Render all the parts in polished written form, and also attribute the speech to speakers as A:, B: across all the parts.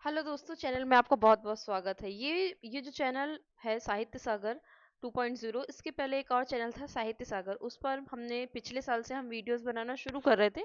A: Hello दोस्तों, channel में आपका बहुत बहुत स्वागत है। ये जो चैनल है साहित्य सागर 2.0, इसके पहले एक और चैनल था साहित्य सागर। उस पर हमने पिछले साल से हम वीडियोस बनाना शुरू कर रहे थे।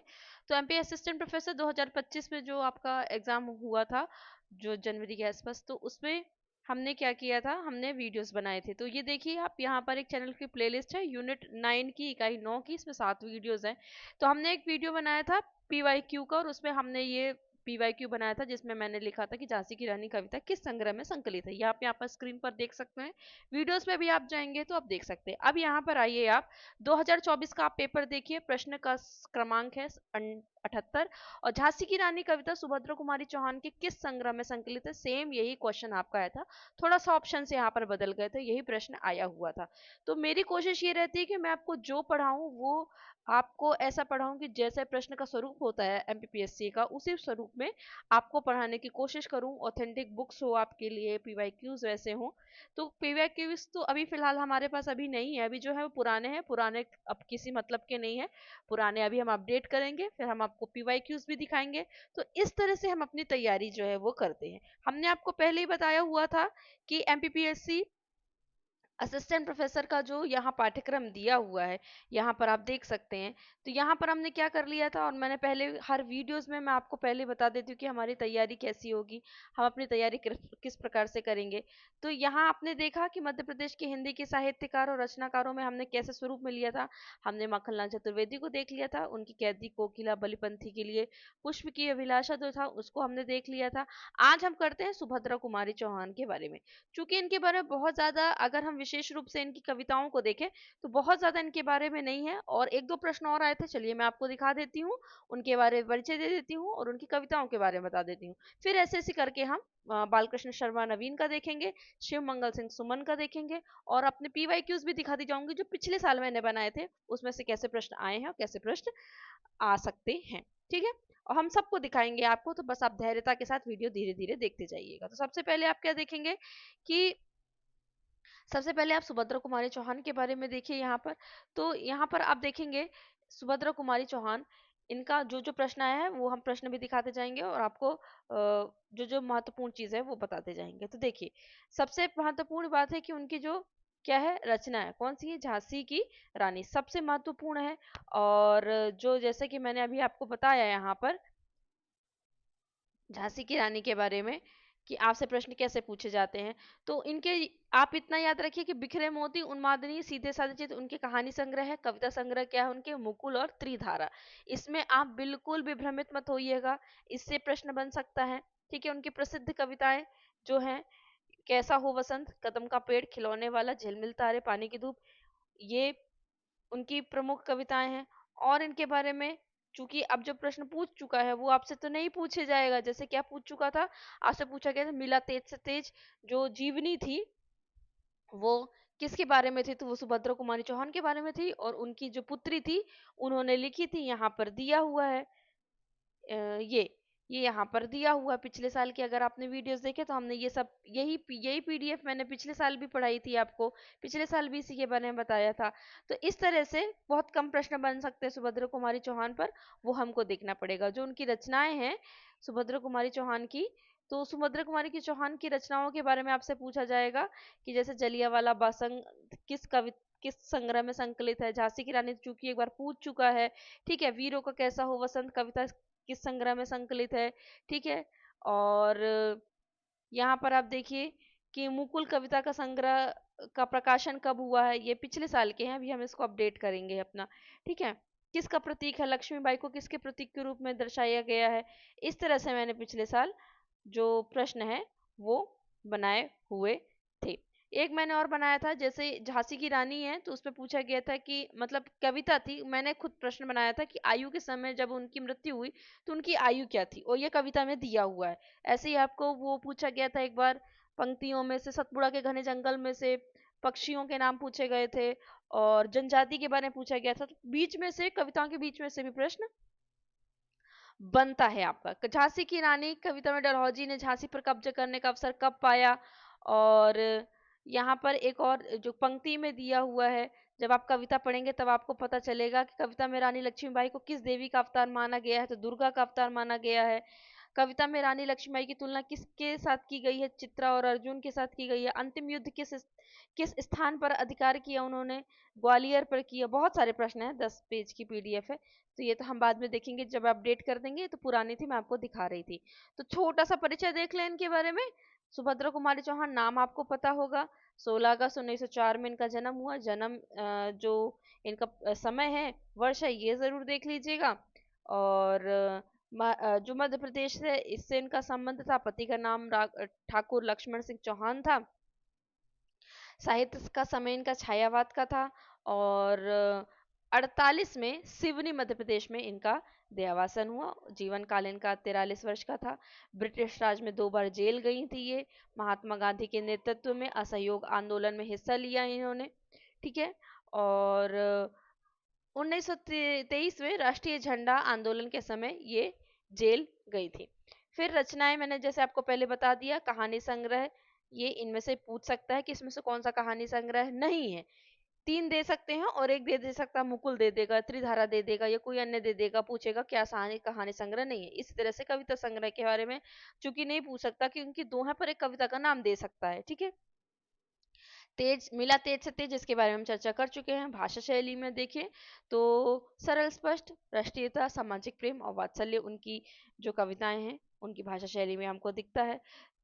A: तो एमपी असिस्टेंट प्रोफेसर 2025 में जो आपका एग्जाम हुआ था, जो जनवरी के आसपास, तो उसमें हमने क्या किया था, हमने वीडियोस बनाए थे। तो ये देखिए, आप यहाँ पर एक चैनल की प्लेलिस्ट है, यूनिट 9 की इकाई 9 की, इसमें 7 वीडियोस हैं। तो हमने एक वीडियो बनाया था पीवाईक्यू का, और उसमें हमने ये पीवाईक्यू बनाया था जिसमें मैंने लिखा था कि झांसी की रानी कविता किस संग्रह में संकलित है। ये आप यहाँ पर स्क्रीन पर देख सकते हैं, वीडियोस में भी आप जाएंगे तो आप देख सकते हैं। अब यहाँ पर आइए, आप 2024 का आप पेपर देखिए। प्रश्न का क्रमांक है 78, और झांसी की रानी कविता सुभद्रा कुमारी चौहान के किस संग्रह में संकलित है। सेम यही क्वेश्चन आपका आया था, थोड़ा सा ऑप्शन से यहाँ पर बदल गए थे, यही प्रश्न आया हुआ था। तो मेरी कोशिश ये रहती है कि मैं आपको जो पढ़ाऊं वो आपको ऐसा पढ़ाऊं कि जैसे प्रश्न का स्वरूप होता है एमपीपीएससी का, उसी स्वरूप में आपको पढ़ाने की कोशिश करूं। ऑथेंटिक बुक्स हो आपके लिए, पीवाईक्यूज वैसे हो। तो पीवाईक्यूज तो अभी फिलहाल हमारे पास अभी नहीं है, अभी जो है वो पुराने हैं, पुराने अब किसी मतलब के नहीं है। पुराने अभी हम अपडेट करेंगे, फिर हम आपको पीवाईक्यूज भी दिखाएंगे। तो इस तरह से हम अपनी तैयारी जो है वो करते हैं। हमने आपको पहले ही बताया हुआ था कि एमपीपीएससी असिस्टेंट प्रोफेसर का जो यहाँ पाठ्यक्रम दिया हुआ है, यहाँ पर आप देख सकते हैं। तो यहाँ पर हमने क्या कर लिया था, और मैंने पहले हर वीडियोस में मैं आपको पहले बता देती हूँ कि हमारी तैयारी कैसी होगी, हम अपनी तैयारी किस प्रकार से करेंगे। तो यहाँ आपने देखा कि मध्य प्रदेश के हिंदी के साहित्यकार और रचनाकारों में हमने कैसे स्वरूप में लिया था। हमने माखनलाल चतुर्वेदी को देख लिया था, उनकी कैदी कोकिला बलिपंथी के लिए पुष्प की अभिलाषा जो था उसको हमने देख लिया था। आज हम करते हैं सुभद्रा कुमारी चौहान के बारे में। चूंकि इनके बारे में बहुत ज्यादा, अगर हम विशेष रूप से इनकी कविताओं को देखें तो बहुत ज्यादा इनके बारे में नहीं है, और एक दो प्रश्न और आए थे, चलिए मैं आपको दिखा देती हूँ, उनके बारे में परिचय दे देती हूँ और उनकी कविताओं के बारे में बता देती हूँ। फिर ऐसे ऐसे करके हम बालकृष्ण शर्मा नवीन का देखेंगे, शिव मंगल सिंह सुमन का देखेंगे, और अपने पीवाईक्यूज भी दिखाती जाऊंगी जो पिछले साल मैंने बनाए थे, उसमें से कैसे प्रश्न आए हैं और कैसे प्रश्न आ सकते हैं। ठीक है, और हम सबको दिखाएंगे आपको, तो बस आप धैर्यता के साथ वीडियो धीरे धीरे देखते जाइएगा। तो सबसे पहले आप क्या देखेंगे कि सबसे पहले आप सुभद्रा कुमारी चौहान के बारे में देखिए यहाँ पर। तो यहाँ पर आप देखेंगे सुभद्रा कुमारी चौहान, इनका जो जो प्रश्न आया है वो हम प्रश्न भी दिखाते जाएंगे, और आपको जो जो महत्वपूर्ण चीज है वो बताते जाएंगे। तो देखिए, सबसे महत्वपूर्ण बात है कि उनकी जो क्या है रचना है, कौन सी है, झांसी की रानी सबसे महत्वपूर्ण है। और जो जैसे कि मैंने अभी आपको बताया यहाँ पर झांसी की रानी के बारे में कि आपसे प्रश्न कैसे पूछे जाते हैं, तो इनके आप इतना याद रखिए कि बिखरे मोती, उन्मादनी, सीधे साधे चित्र उनके कहानी संग्रह है। कविता संग्रह क्या है उनके, मुकुल और त्रिधारा। इसमें आप बिल्कुल भी भ्रमित मत होइएगा, इससे प्रश्न बन सकता है। ठीक है, उनकी प्रसिद्ध कविताएं जो हैं, कैसा हो वसंत, कदम का पेड़, खिलौने वाला, झिलमिल तारे, पानी की धूप, ये उनकी प्रमुख कविताएं हैं। और इनके बारे में चूंकि अब जो प्रश्न पूछ चुका है वो आपसे तो नहीं पूछे जाएगा, जैसे क्या पूछ चुका था, आपसे पूछा गया था मिला तेज से तेज जो जीवनी थी वो किसके बारे में थी, तो वो सुभद्रा कुमारी चौहान के बारे में थी, और उनकी जो पुत्री थी उन्होंने लिखी थी, यहाँ पर दिया हुआ है। अ, ये ये यहाँ पर दिया हुआ है। पिछले साल की अगर आपने वीडियोस देखे तो हमने ये सब यही पीडीएफ मैंने पिछले साल भी पढ़ाई थी आपको, पिछले साल भी इसी के बारे में बताया था। तो इस तरह से बहुत कम प्रश्न बन सकते हैं सुभद्रा कुमारी चौहान पर, वो हमको देखना पड़ेगा। जो उनकी रचनाएं हैं सुभद्रा कुमारी चौहान की, तो सुभद्रा कुमारी की चौहान की रचनाओं के बारे में आपसे पूछा जाएगा कि जैसे जलियांवाला बाग किस संग्रह में संकलित है। झांसी की रानी चूंकि एक बार पूछ चुका है। ठीक है, वीरों का कैसा हो वसंत कविता किस संग्रह में संकलित है। ठीक है, और यहाँ पर आप देखिए कि मुकुल कविता का संग्रह का प्रकाशन कब हुआ है, ये पिछले साल के हैं, अभी हम इसको अपडेट करेंगे अपना। ठीक है, किसका प्रतीक है, लक्ष्मीबाई को किसके प्रतीक के रूप में दर्शाया गया है। इस तरह से मैंने पिछले साल जो प्रश्न है वो बनाए हुए थे। एक मैंने और बनाया था, जैसे झांसी की रानी है तो उसमें पूछा गया था कि मतलब कविता थी, मैंने खुद प्रश्न बनाया था कि आयु के समय जब उनकी मृत्यु हुई तो उनकी आयु क्या थी, और ये कविता में दिया हुआ है। ऐसे ही आपको वो पूछा गया था एक बार, पंक्तियों में से सतपुड़ा के घने जंगल में से पक्षियों के नाम पूछे गए थे, और जनजाति के बारे में पूछा गया था। तो बीच में से कविताओं के बीच में से भी प्रश्न बनता है आपका। झांसी की रानी कविता में डलहौजी ने झांसी पर कब्जा करने का अवसर कब पाया, और यहाँ पर एक और जो पंक्ति में दिया हुआ है, जब आप कविता पढ़ेंगे तब आपको पता चलेगा कि कविता में रानी लक्ष्मीबाई को किस देवी का अवतार माना गया है, तो दुर्गा का अवतार माना गया है। कविता में रानी लक्ष्मीबाई की तुलना किसके साथ की गई है? चित्रा और अर्जुन के साथ की गई है। अंतिम युद्ध किस स्थान पर अधिकार किया उन्होंने? ग्वालियर पर किया। बहुत सारे प्रश्न हैं, 10 पेज की पीडीएफ है, तो ये तो हम बाद में देखेंगे जब अपडेट कर देंगे। तो पुरानी थी, मैं आपको दिखा रही थी। तो छोटा सा परिचय देख लें इनके बारे में। सुभद्रा कुमारी चौहान नाम आपको पता होगा। 16 अगस्त 1904 में इनका जन्म हुआ। जन्म जो इनका समय है, वर्ष है, ये जरूर देख लीजिएगा। और जो मध्य प्रदेश से इससे इनका संबंध था, पति का नाम ठाकुर लक्ष्मण सिंह चौहान था। साहित्य का समय इनका छायावाद का था। और 48 में सिवनी मध्य प्रदेश में इनका देहावसान हुआ। जीवन काल इनका 43 वर्ष का था। ब्रिटिश राज में 2 बार जेल गई थी ये। महात्मा गांधी के नेतृत्व में असहयोग आंदोलन में हिस्सा लिया इन्होंने, ठीक है। और 1923 में राष्ट्रीय झंडा आंदोलन के समय ये जेल गई थी। फिर रचनाएं मैंने जैसे आपको पहले बता दिया, कहानी संग्रह, ये इनमें से पूछ सकता है कि इसमें से कौन सा कहानी संग्रह नहीं है। 3 दे सकते हैं और एक दे सकता है, मुकुल दे देगा, त्रिधारा दे देगा, या कोई अन्य दे देगा, पूछेगा क्या कहानी संग्रह नहीं है। इसी तरह से कविता संग्रह के बारे में चूंकि नहीं पूछ सकता क्योंकि 2 है, पर एक कविता का नाम दे सकता है, ठीक है। तेज मिला तेज से तेज, इसके बारे में हम चर्चा कर चुके हैं। भाषा शैली में देखें तो सरल, स्पष्ट, राष्ट्रीयता, सामाजिक प्रेम और वात्सल्य उनकी जो कविताएं हैं उनकी भाषा शैली में हमको दिखता है।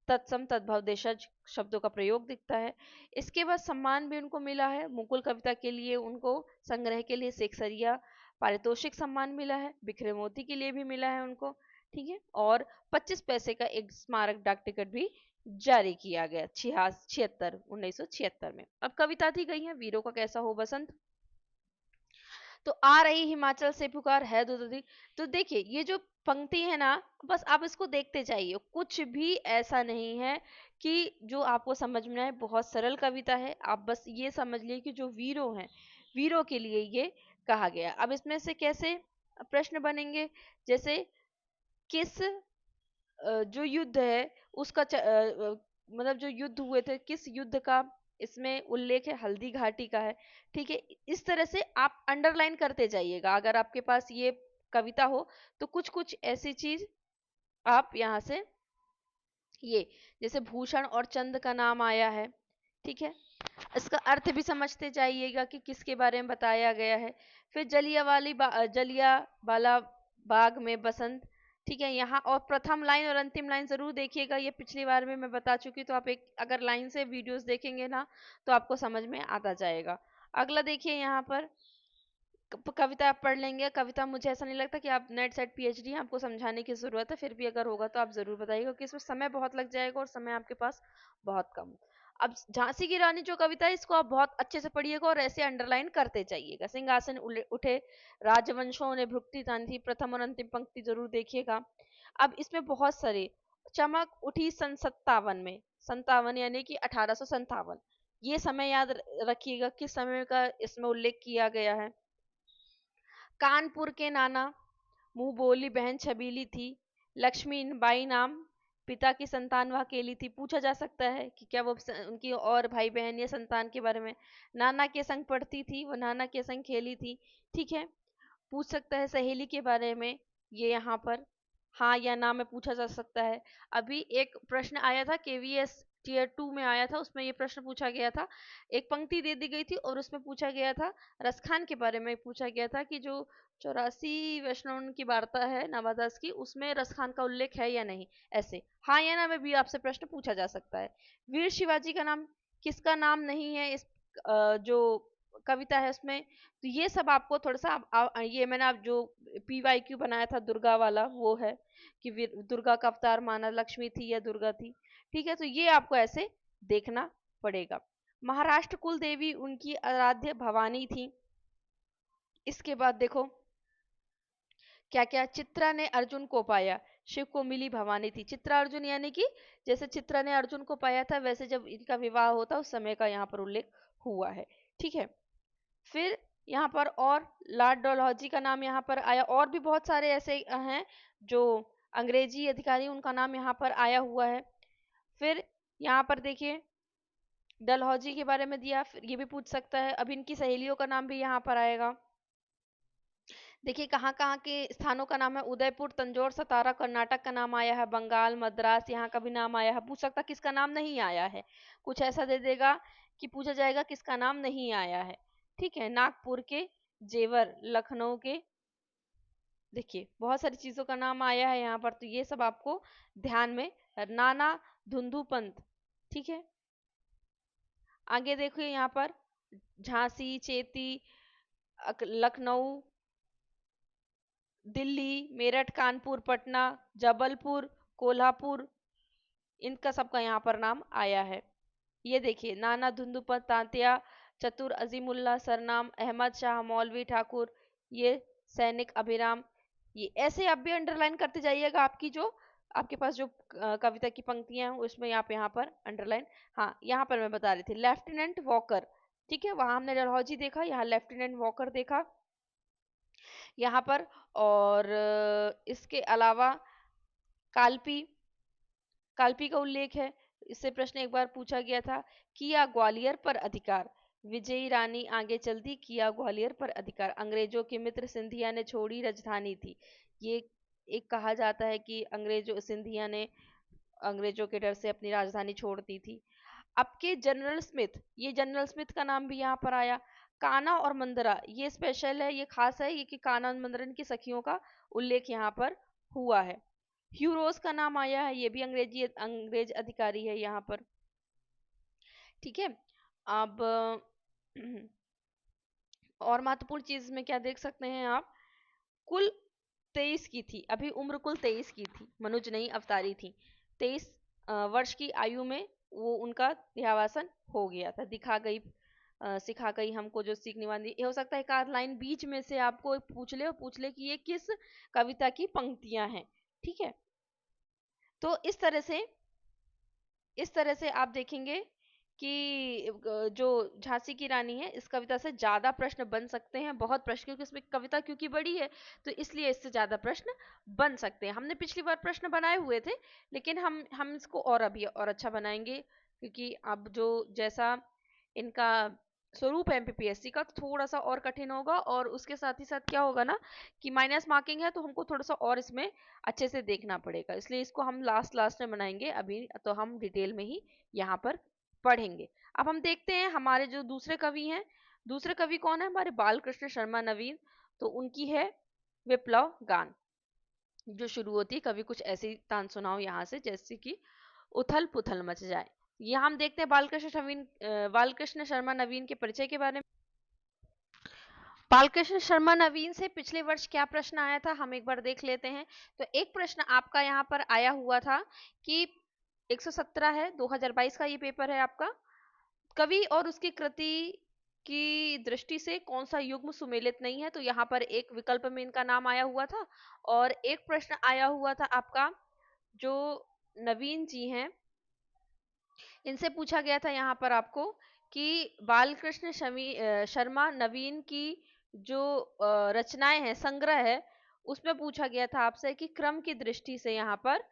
A: तत्सम तद्भव देशज शब्दों का प्रयोग दिखता है। इसके बाद सम्मान भी उनको मिला है। मुकुल कविता के लिए उनको संग्रह के लिए सेक्सरिया पारितोषिक सम्मान मिला है। बिखरे मोती के लिए भी मिला है उनको, ठीक है। और 25 पैसे का एक स्मारक डाक टिकट भी जारी किया गया 1976 में। अब कविता थी गई है, वीरों का कैसा हो बसंत। तो आ रही हिमाचल से पुकार है दूधी। तो देखिए ये जो पंक्ति है ना, बस आप इसको देखते जाइए, कुछ भी ऐसा नहीं है कि जो आपको समझ में आए। बहुत सरल कविता है। आप बस ये समझ लिए कि जो वीरों हैं, वीरों के लिए ये कहा गया। अब इसमें से कैसे प्रश्न बनेंगे, जैसे किस जो युद्ध है उसका मतलब जो युद्ध हुए थे, किस युद्ध का इसमें उल्लेख है? हल्दी घाटी का है, ठीक है। इस तरह से आप अंडरलाइन करते जाइएगा। अगर आपके पास ये कविता हो तो कुछ कुछ ऐसी चीज आप यहाँ से, ये जैसे भूषण और चंद का नाम आया है, ठीक है, इसका अर्थ भी समझते जाइएगा कि किसके बारे में बताया गया है। फिर जलियांवाला बाग में बसंत, ठीक है, यहाँ। और प्रथम लाइन और अंतिम लाइन जरूर देखिएगा, ये पिछली बार में मैं बता चुकी, तो आप एक अगर लाइन से वीडियोस देखेंगे ना तो आपको समझ में आता जाएगा। अगला देखिए, यहाँ पर कविता आप पढ़ लेंगे। कविता मुझे ऐसा नहीं लगता कि आप नेट सेट पीएचडी हैं, आपको समझाने की जरूरत है। फिर भी अगर होगा तो आप जरूर बताइएगा, क्योंकि इसमें समय बहुत लग जाएगा और समय आपके पास बहुत कम। अब झांसी की रानी जो कविता है, इसको आप बहुत अच्छे से पढ़िएगा और ऐसे अंडरलाइन करते जाइएगा। सिंहासन उठे राजवंशों ने भुक्ति तानी थी, प्रथम और अंतिम पंक्ति जरूर देखिएगा। अब इसमें बहुत सारे, चमक उठी सन 57 में, 57 यानी कि 1857, ये समय याद रखिएगा किस समय का इसमें उल्लेख किया गया है। कानपुर के नाना, मुंह बोली बहन छबीली थी। लक्ष्मी बाई नाम, पिता की संतान वह अकेली थी। पूछा जा सकता है कि क्या वो उनकी और भाई बहन या संतान के बारे में। नाना के संग पढ़ती थी, वो नाना के संग खेली थी, ठीक है। पूछ सकता है सहेली के बारे में, ये यहाँ पर हाँ या ना में पूछा जा सकता है। अभी एक प्रश्न आया था केवीएस टीयर 2 में आया था, उसमें ये प्रश्न पूछा गया था। एक पंक्ति दे दी गई थी और उसमें पूछा गया था, रसखान के बारे में पूछा गया था कि जो 84 वैष्णव की वार्ता है नवादास की, उसमें रसखान का उल्लेख है या नहीं। ऐसे हाँ या ना में भी आपसे प्रश्न पूछा जा सकता है। वीर शिवाजी का नाम, किसका नाम नहीं है इस जो कविता है उसमें। तो ये सब आपको थोड़ा सा ये मैंने आप जो पीवाईक्यू बनाया था दुर्गा वाला, वो है कि दुर्गा का अवतार माना लक्ष्मी थी या दुर्गा थी, ठीक है। तो ये आपको ऐसे देखना पड़ेगा। महाराष्ट्र कुल देवी उनकी आराध्य भवानी थी। इसके बाद देखो क्या क्या, चित्रा ने अर्जुन को पाया, शिव को मिली भवानी थी। चित्रा अर्जुन यानी कि जैसे चित्रा ने अर्जुन को पाया था, वैसे जब इनका विवाह होता उस समय का यहाँ पर उल्लेख हुआ है, ठीक है। फिर यहाँ पर और लॉर्ड डलहौजी का नाम यहाँ पर आया। और भी बहुत सारे ऐसे हैं जो अंग्रेजी अधिकारी, उनका नाम यहाँ पर आया हुआ है। फिर यहाँ पर देखिए डलहौजी के बारे में दिया, फिर ये भी पूछ सकता है। अब इनकी सहेलियों का नाम भी यहाँ पर आएगा। देखिए कहाँ कहाँ के स्थानों का नाम है। उदयपुर, तंजौर, सतारा कर्नाटक का नाम आया है। बंगाल, मद्रास यहाँ का भी नाम आया है। पूछ सकता किसका नाम नहीं आया है, कुछ ऐसा दे देगा कि पूछा जाएगा किसका नाम नहीं आया है। ठीक है, नागपुर के जेवर, लखनऊ के, देखिए बहुत सारी चीजों का नाम आया है यहाँ पर, तो ये सब आपको ध्यान में। नाना धुंधु पंत, ठीक है। आगे देखिए यहाँ पर झांसी, चेती, लखनऊ, दिल्ली, मेरठ, कानपुर, पटना, जबलपुर, कोल्हापुर, इनका सबका यहाँ पर नाम आया है। ये देखिए नाना धुंधुपत तांतिया, चतुर अजीमुल्ला सरनाम, अहमद शाह मौलवी ठाकुर, ये सैनिक अभिराम। ये ऐसे आप भी अंडरलाइन करते जाइएगा, आपकी जो आपके पास जो कविता की पंक्तियां हैं उसमें आप यहाँ पर अंडरलाइन। हाँ, यहाँ पर मैं बता रही थी लेफ्टिनेंट वॉकर, ठीक है, वहां हमने डलहौजी देखा, यहाँ लेफ्टिनेंट वॉकर देखा यहाँ पर। और इसके अलावा काल्पी, काल्पी का उल्लेख है। इससे प्रश्न एक बार पूछा गया था। किया ग्वालियर पर अधिकार, विजयी रानी आगे चलती, किया ग्वालियर पर अधिकार, अंग्रेजों के मित्र सिंधिया ने छोड़ी राजधानी थी। ये एक कहा जाता है कि अंग्रेजों सिंधिया ने अंग्रेजों के डर से अपनी राजधानी छोड़ दी थी। आपके जनरल स्मिथ, ये जनरल स्मिथ का नाम भी यहाँ पर आया। काना और मंदरा, ये स्पेशल है, ये खास है, ये कि काना और मंदरा की सखियों का उल्लेख यहाँ पर हुआ है। ह्यूरोस का नाम आया है, ये भी अंग्रेज अधिकारी है यहाँ पर, ठीक है। अब और महत्वपूर्ण चीज में क्या देख सकते हैं आप, कुल 23 की थी, अभी उम्र कुल 23 की थी, मनुज नहीं अवतारी थी। 23 वर्ष की आयु में वो उनका देहावसान हो गया था। दिखा गई सिखा गई हमको जो सीख निभानी। ये हो सकता है एक आध लाइन बीच में से आपको पूछ ले कि ये किस कविता की पंक्तियां हैं, ठीक है। तो इस तरह से आप देखेंगे कि जो झांसी की रानी है, इस कविता से ज्यादा प्रश्न बन सकते हैं, बहुत प्रश्न, क्योंकि इसमें कविता क्योंकि बड़ी है तो इसलिए इससे ज्यादा प्रश्न बन सकते हैं। हमने पिछली बार प्रश्न बनाए हुए थे, लेकिन हम इसको और अभी और अच्छा बनाएंगे, क्योंकि अब जो जैसा इनका स्वरूप है एमपीपीएससी का, तो थोड़ा सा और कठिन होगा। और उसके साथ ही साथ क्या होगा ना कि माइनस मार्किंग है, तो हमको थोड़ा सा और इसमें अच्छे से देखना पड़ेगा, इसलिए इसको हम लास्ट लास्ट में बनाएंगे, अभी तो हम डिटेल में ही यहाँ पर पढ़ेंगे। अब हम देखते हैं हमारे जो दूसरे कवि हैं। दूसरे कवि कौन है हमारे, बालकृष्ण शर्मा नवीन। तो उनकी है विप्लव गान, जो शुरू होती है, कवि कुछ ऐसी तान सुनाओ यहाँ से जैसे कि उथल पुथल मच जाए। यहाँ हम देखते हैं बालकृष्ण शर्मा नवीन के परिचय के बारे में। बालकृष्ण शर्मा नवीन से पिछले वर्ष क्या प्रश्न आया था, हम एक बार देख लेते हैं। तो एक प्रश्न आपका यहाँ पर आया हुआ था कि 117 है, 2022 का ये पेपर है आपका। कवि और उसकी कृति की दृष्टि से कौन सा युग्म सुमेलित नहीं है, तो यहाँ पर एक विकल्प में इनका नाम आया हुआ था। और एक प्रश्न आया हुआ था आपका, जो नवीन जी हैं, इनसे पूछा गया था यहाँ पर आपको कि बालकृष्ण शर्मा नवीन की जो रचनाएं हैं, संग्रह है, उसमें पूछा गया था आपसे कि क्रम की दृष्टि से यहाँ पर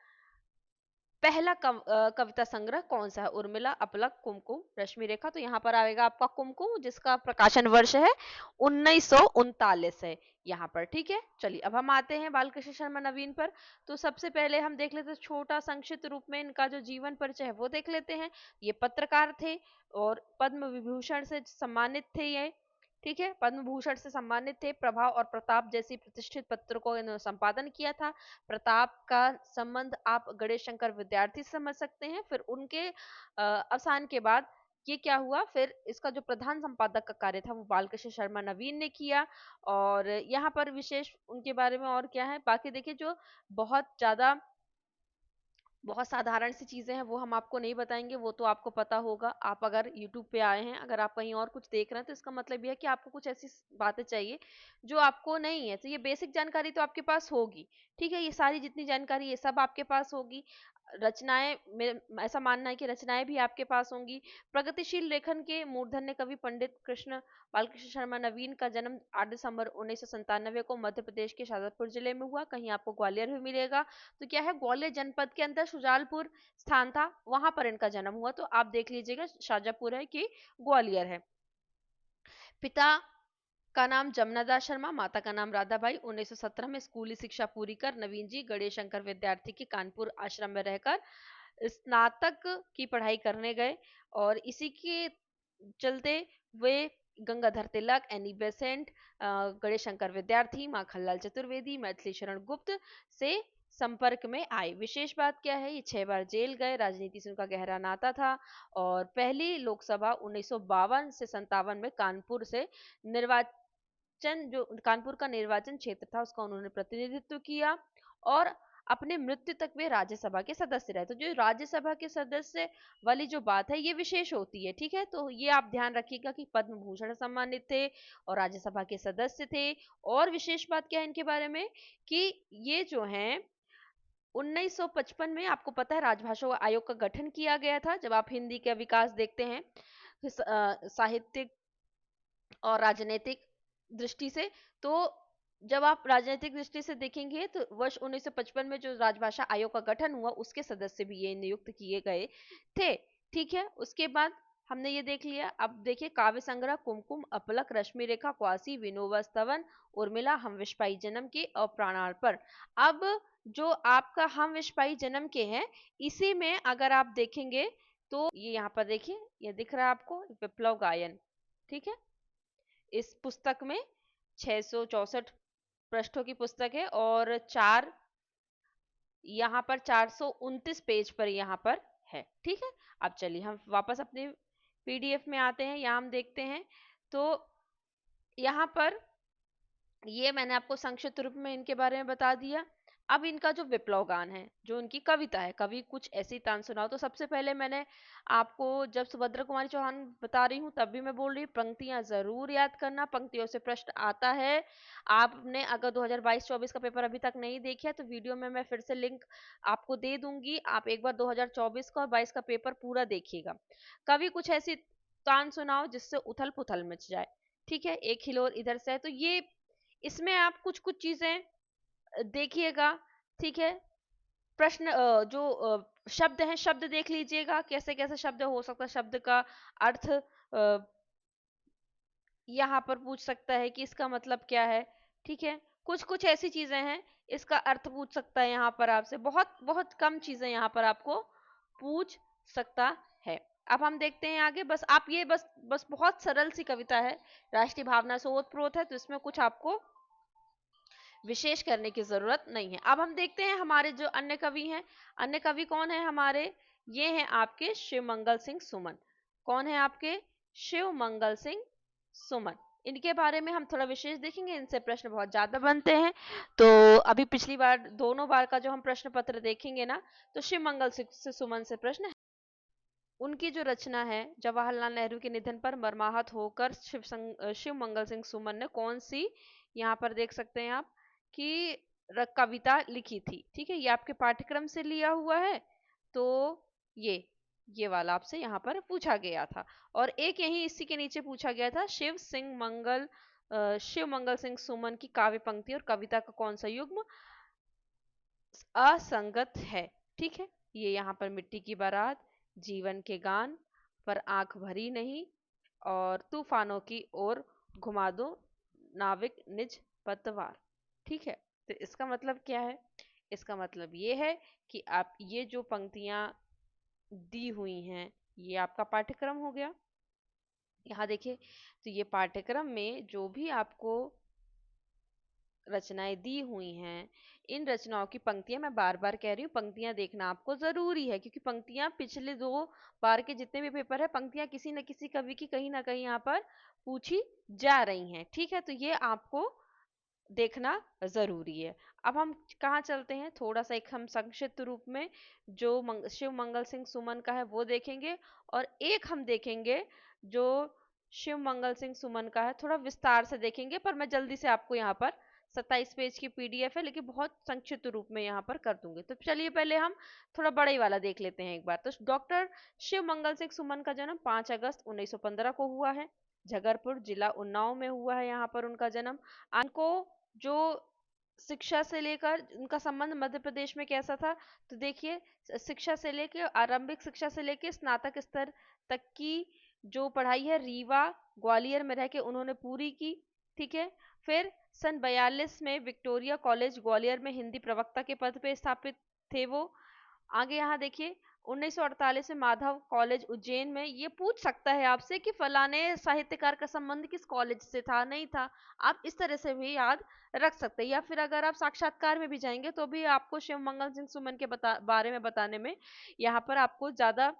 A: पहला कविता संग्रह कौन सा है। उर्मिला, अपलक, कुमकुम, रश्मि रेखा। तो यहाँ पर आएगा आपका कुमकुम, जिसका प्रकाशन वर्ष है 1939 है यहाँ पर, ठीक है। चलिए अब हम आते हैं बालकृष्ण शर्मा नवीन पर। तो सबसे पहले हम देख लेते हैं छोटा संक्षिप्त रूप में इनका जो जीवन परिचय है वो देख लेते हैं। ये पत्रकार थे और पद्म विभूषण से सम्मानित थे ये, ठीक है, पद्म भूषण से सम्मानित थे। प्रभाव और प्रताप जैसी प्रतिष्ठित पत्रों को इन्होंने संपादन किया था। प्रताप का संबंध आप गणेश शंकर विद्यार्थी से समझ सकते हैं। फिर उनके अवसान के बाद ये क्या हुआ, फिर इसका जो प्रधान संपादक का कार्य था वो बालकृष्ण शर्मा नवीन ने किया। और यहाँ पर विशेष उनके बारे में और क्या है, बाकी देखिए जो बहुत साधारण सी चीजें हैं वो हम आपको नहीं बताएंगे, वो तो आपको पता होगा। आप अगर YouTube पे आए हैं, अगर आप कहीं और कुछ देख रहे हैं, तो इसका मतलब यह है कि आपको कुछ ऐसी बातें चाहिए जो आपको नहीं है। तो ये बेसिक जानकारी तो आपके पास होगी, ठीक है, ये सारी जितनी जानकारी ये सब आपके पास होगी। रचनाएं, ऐसा मानना है कि रचनाएं भी आपके पास होंगी। प्रगतिशील लेखन के मूर्धन्य कवि पंडित बालकृष्ण शर्मा नवीन का जन्म 8 दिसंबर 1997 को मध्य प्रदेश के शाजापुर जिले में हुआ। कहीं आपको ग्वालियर भी मिलेगा, तो क्या है, ग्वालियर जनपद के अंदर शुजालपुर स्थान था, वहां पर इनका जन्म हुआ। तो आप देख लीजिएगा शाजापुर है कि ग्वालियर है। पिता का नाम जमुनादास शर्मा, माता का नाम राधाबाई। 1917 में स्कूली शिक्षा पूरी कर नवीन जी गणेश शंकर विद्यार्थी के कानपुर आश्रम में रहकर स्नातक की पढ़ाई करने गए और इसी के चलते वे गंगाधर तिलक, एनी बेसेंट, गणेश शंकर विद्यार्थी, माखनलाल चतुर्वेदी, मैथिली शरण गुप्त से संपर्क में आए। विशेष बात क्या है, ये 6 बार जेल गए, राजनीति से उनका गहरा नाता था और पहली लोकसभा 1952 से 57 में कानपुर से निर्वाचन, जो कानपुर का निर्वाचन क्षेत्र था उसका उन्होंने प्रतिनिधित्व किया और अपने मृत्यु तक वे राज्यसभा के सदस्य रहे। तो जो राज्यसभा के सदस्य वाली जो बात है ये विशेष होती है, ठीक है। तो ये आप ध्यान रखिएगा कि पद्म भूषण सम्मानित थे और राज्यसभा के सदस्य थे। और विशेष बात क्या है इनके बारे में कि ये जो हैं 1955 में आपको पता है राजभाषा आयोग का गठन किया गया था। जब आप हिंदी का विकास देखते हैं साहित्यिक और राजनीतिक दृष्टि से, तो जब आप राजनीतिक दृष्टि से देखेंगे तो वर्ष 1955 में जो राजभाषा आयोग का गठन हुआ उसके सदस्य भी ये नियुक्त किए गए थे, ठीक है। उसके बाद हमने ये देख लिया। अब देखिए काव्य संग्रह कुमकुम, अपलक, रश्मि रेखा, क्वासी, विनोबा स्तवन, उर्मिला, हम विश्वाई जन्म के और प्राणार पर। अब जो आपका हम विश्वाई जन्म के हैं इसी में अगर आप देखेंगे तो ये यहाँ पर देखिए, ये दिख रहा है आपको विप्लव गायन, ठीक है। इस पुस्तक में 664 पृष्ठों की पुस्तक है और यहाँ पर 429 पेज पर यहाँ पर है, ठीक है। अब चलिए हम वापस अपने पीडीएफ में आते हैं। यहाँ हम देखते हैं तो यहाँ पर ये मैंने आपको संक्षिप्त रूप में इनके बारे में बता दिया। अब इनका जो विप्लव गान है, जो उनकी कविता है, कवि कुछ ऐसी तान सुनाओ। तो सबसे पहले मैंने आपको जब सुभद्रा कुमारी चौहान बता रही हूँ तब भी मैं बोल रही हूँ पंक्तियां जरूर याद करना, पंक्तियों से प्रश्न आता है। आपने अगर 2022-24 का पेपर अभी तक नहीं देखा तो वीडियो में मैं फिर से लिंक आपको दे दूंगी, आप एक बार 2024 का और 22 का पेपर पूरा देखिएगा। कवि कुछ ऐसी तान सुनाओ जिससे उथल पुथल मच जाए, ठीक है। एक हिलोर इधर से है, तो ये इसमें आप कुछ कुछ चीजें देखिएगा, ठीक है। प्रश्न जो शब्द हैं, शब्द देख लीजिएगा कैसे कैसे शब्द हो सकता है, शब्द का अर्थ यहाँ पर पूछ सकता है कि इसका मतलब क्या है, ठीक है। कुछ कुछ ऐसी चीजें हैं, इसका अर्थ पूछ सकता है यहाँ पर आपसे, बहुत बहुत कम चीजें यहाँ पर आपको पूछ सकता है। अब हम देखते हैं आगे। बस आप ये बस बहुत सरल सी कविता है, राष्ट्रीय भावना से ओतप्रोत है, तो इसमें कुछ आपको विशेष करने की जरूरत नहीं है। अब हम देखते हैं हमारे जो अन्य कवि हैं। अन्य कवि कौन है हमारे, ये हैं आपके शिवमंगल सिंह सुमन। कौन है आपके, शिवमंगल सिंह सुमन। इनके बारे में हम थोड़ा विशेष देखेंगे, इनसे प्रश्न बहुत ज्यादा बनते हैं। तो अभी पिछली बार दोनों बार का जो हम प्रश्न पत्र देखेंगे ना, तो शिवमंगल सिंह सुमन से प्रश्न है। उनकी जो रचना है, जवाहरलाल नेहरू के निधन पर मर्माहत होकर शिवमंगल सिंह सुमन ने कौन सी, यहाँ पर देख सकते हैं आप कि कविता लिखी थी, ठीक है। ये आपके पाठ्यक्रम से लिया हुआ है। तो ये वाला आपसे यहाँ पर पूछा गया था। और एक यही इसी के नीचे पूछा गया था, शिव मंगल सिंह सुमन की काव्य पंक्ति और कविता का कौन सा युग्म असंगत है, ठीक है। ये यहाँ पर मिट्टी की बारात, जीवन के गान, पर आंख भरी नहीं, और तूफानों की ओर घुमा दो नाविक निज पतवार, ठीक है। तो इसका मतलब क्या है, इसका मतलब ये है कि आप ये जो पंक्तियां दी हुई हैं ये आपका पाठ्यक्रम हो गया। यहाँ देखिए, तो ये पाठ्यक्रम में जो भी आपको रचनाएं दी हुई हैं, इन रचनाओं की पंक्तियां, मैं बार बार कह रही हूँ पंक्तियां देखना आपको जरूरी है, क्योंकि पंक्तियां पिछले 2 बार के जितने भी पेपर है, पंक्तियां किसी न किसी कवि की कहीं ना कहीं यहाँ पर पूछी जा रही हैं, ठीक है। तो ये आपको देखना जरूरी है। अब हम कहाँ चलते हैं, थोड़ा सा एक हम संक्षिप्त रूप में जो शिव मंगल सिंह सुमन का है वो देखेंगे, और एक हम देखेंगे जो शिव मंगल सिंह सुमन का है थोड़ा विस्तार से देखेंगे। पर मैं जल्दी से आपको यहाँ पर 27 पेज की पीडीएफ है, लेकिन बहुत संक्षिप्त रूप में यहाँ पर कर दूंगे। तो चलिए पहले हम थोड़ा बड़ा ही वाला देख लेते हैं एक बार। तो डॉक्टर शिव मंगल सिंह सुमन का जन्म 5 अगस्त 1915 को हुआ है। झगरपुर जिला उन्नाव में हुआ है यहाँ पर उनका जन्म। उनको जो शिक्षा से लेकर उनका संबंध मध्य प्रदेश में कैसा था, तो देखिए शिक्षा से लेकर आरंभिक शिक्षा से लेकर स्नातक स्तर तक की जो पढ़ाई है रीवा ग्वालियर में रह के उन्होंने पूरी की, ठीक है। फिर सन 42 में विक्टोरिया कॉलेज ग्वालियर में हिंदी प्रवक्ता के पद पे स्थापित थे वो। आगे यहाँ देखिए 1948 में माधव कॉलेज उज्जैन में। ये पूछ सकता है आपसे कि फलाने साहित्यकार का संबंध किस कॉलेज से था, नहीं था। आप इस तरह से भी याद रख सकते हैं, या फिर अगर आप साक्षात्कार में भी जाएंगे तो भी आपको शिव मंगल सिंह सुमन के बारे में बताने में यहाँ पर आपको ज्यादा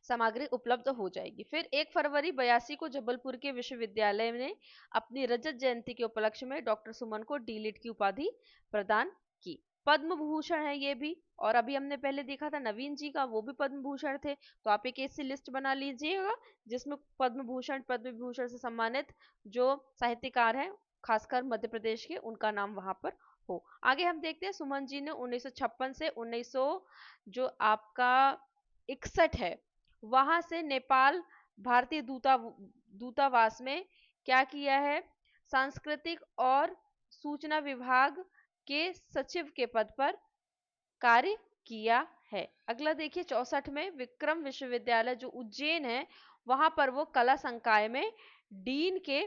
A: सामग्री उपलब्ध हो जाएगी। फिर 1 फरवरी 82 को जबलपुर के विश्वविद्यालय ने अपनी रजत जयंती के उपलक्ष्य में डॉक्टर सुमन को डीलिट की उपाधि प्रदान की। पद्म भूषण है ये भी। और अभी हमने पहले देखा था नवीन जी का, वो भी पद्म भूषण थे। तो आप एक ऐसी लिस्ट बना लीजिएगा जिसमें पद्म भूषण से सम्मानित जो साहित्यकार हैं खासकर मध्य प्रदेश के, उनका नाम वहां पर हो। आगे हम देखते हैं सुमन जी ने 1956 से 1900 जो आपका 61 है वहां से नेपाल भारतीय दूतावास में क्या किया है, सांस्कृतिक और सूचना विभाग के सचिव के पद पर कार्य किया है। अगला देखिए 64 में विक्रम विश्वविद्यालय जो उज्जैन है वहां पर वो कला संकाय में डीन के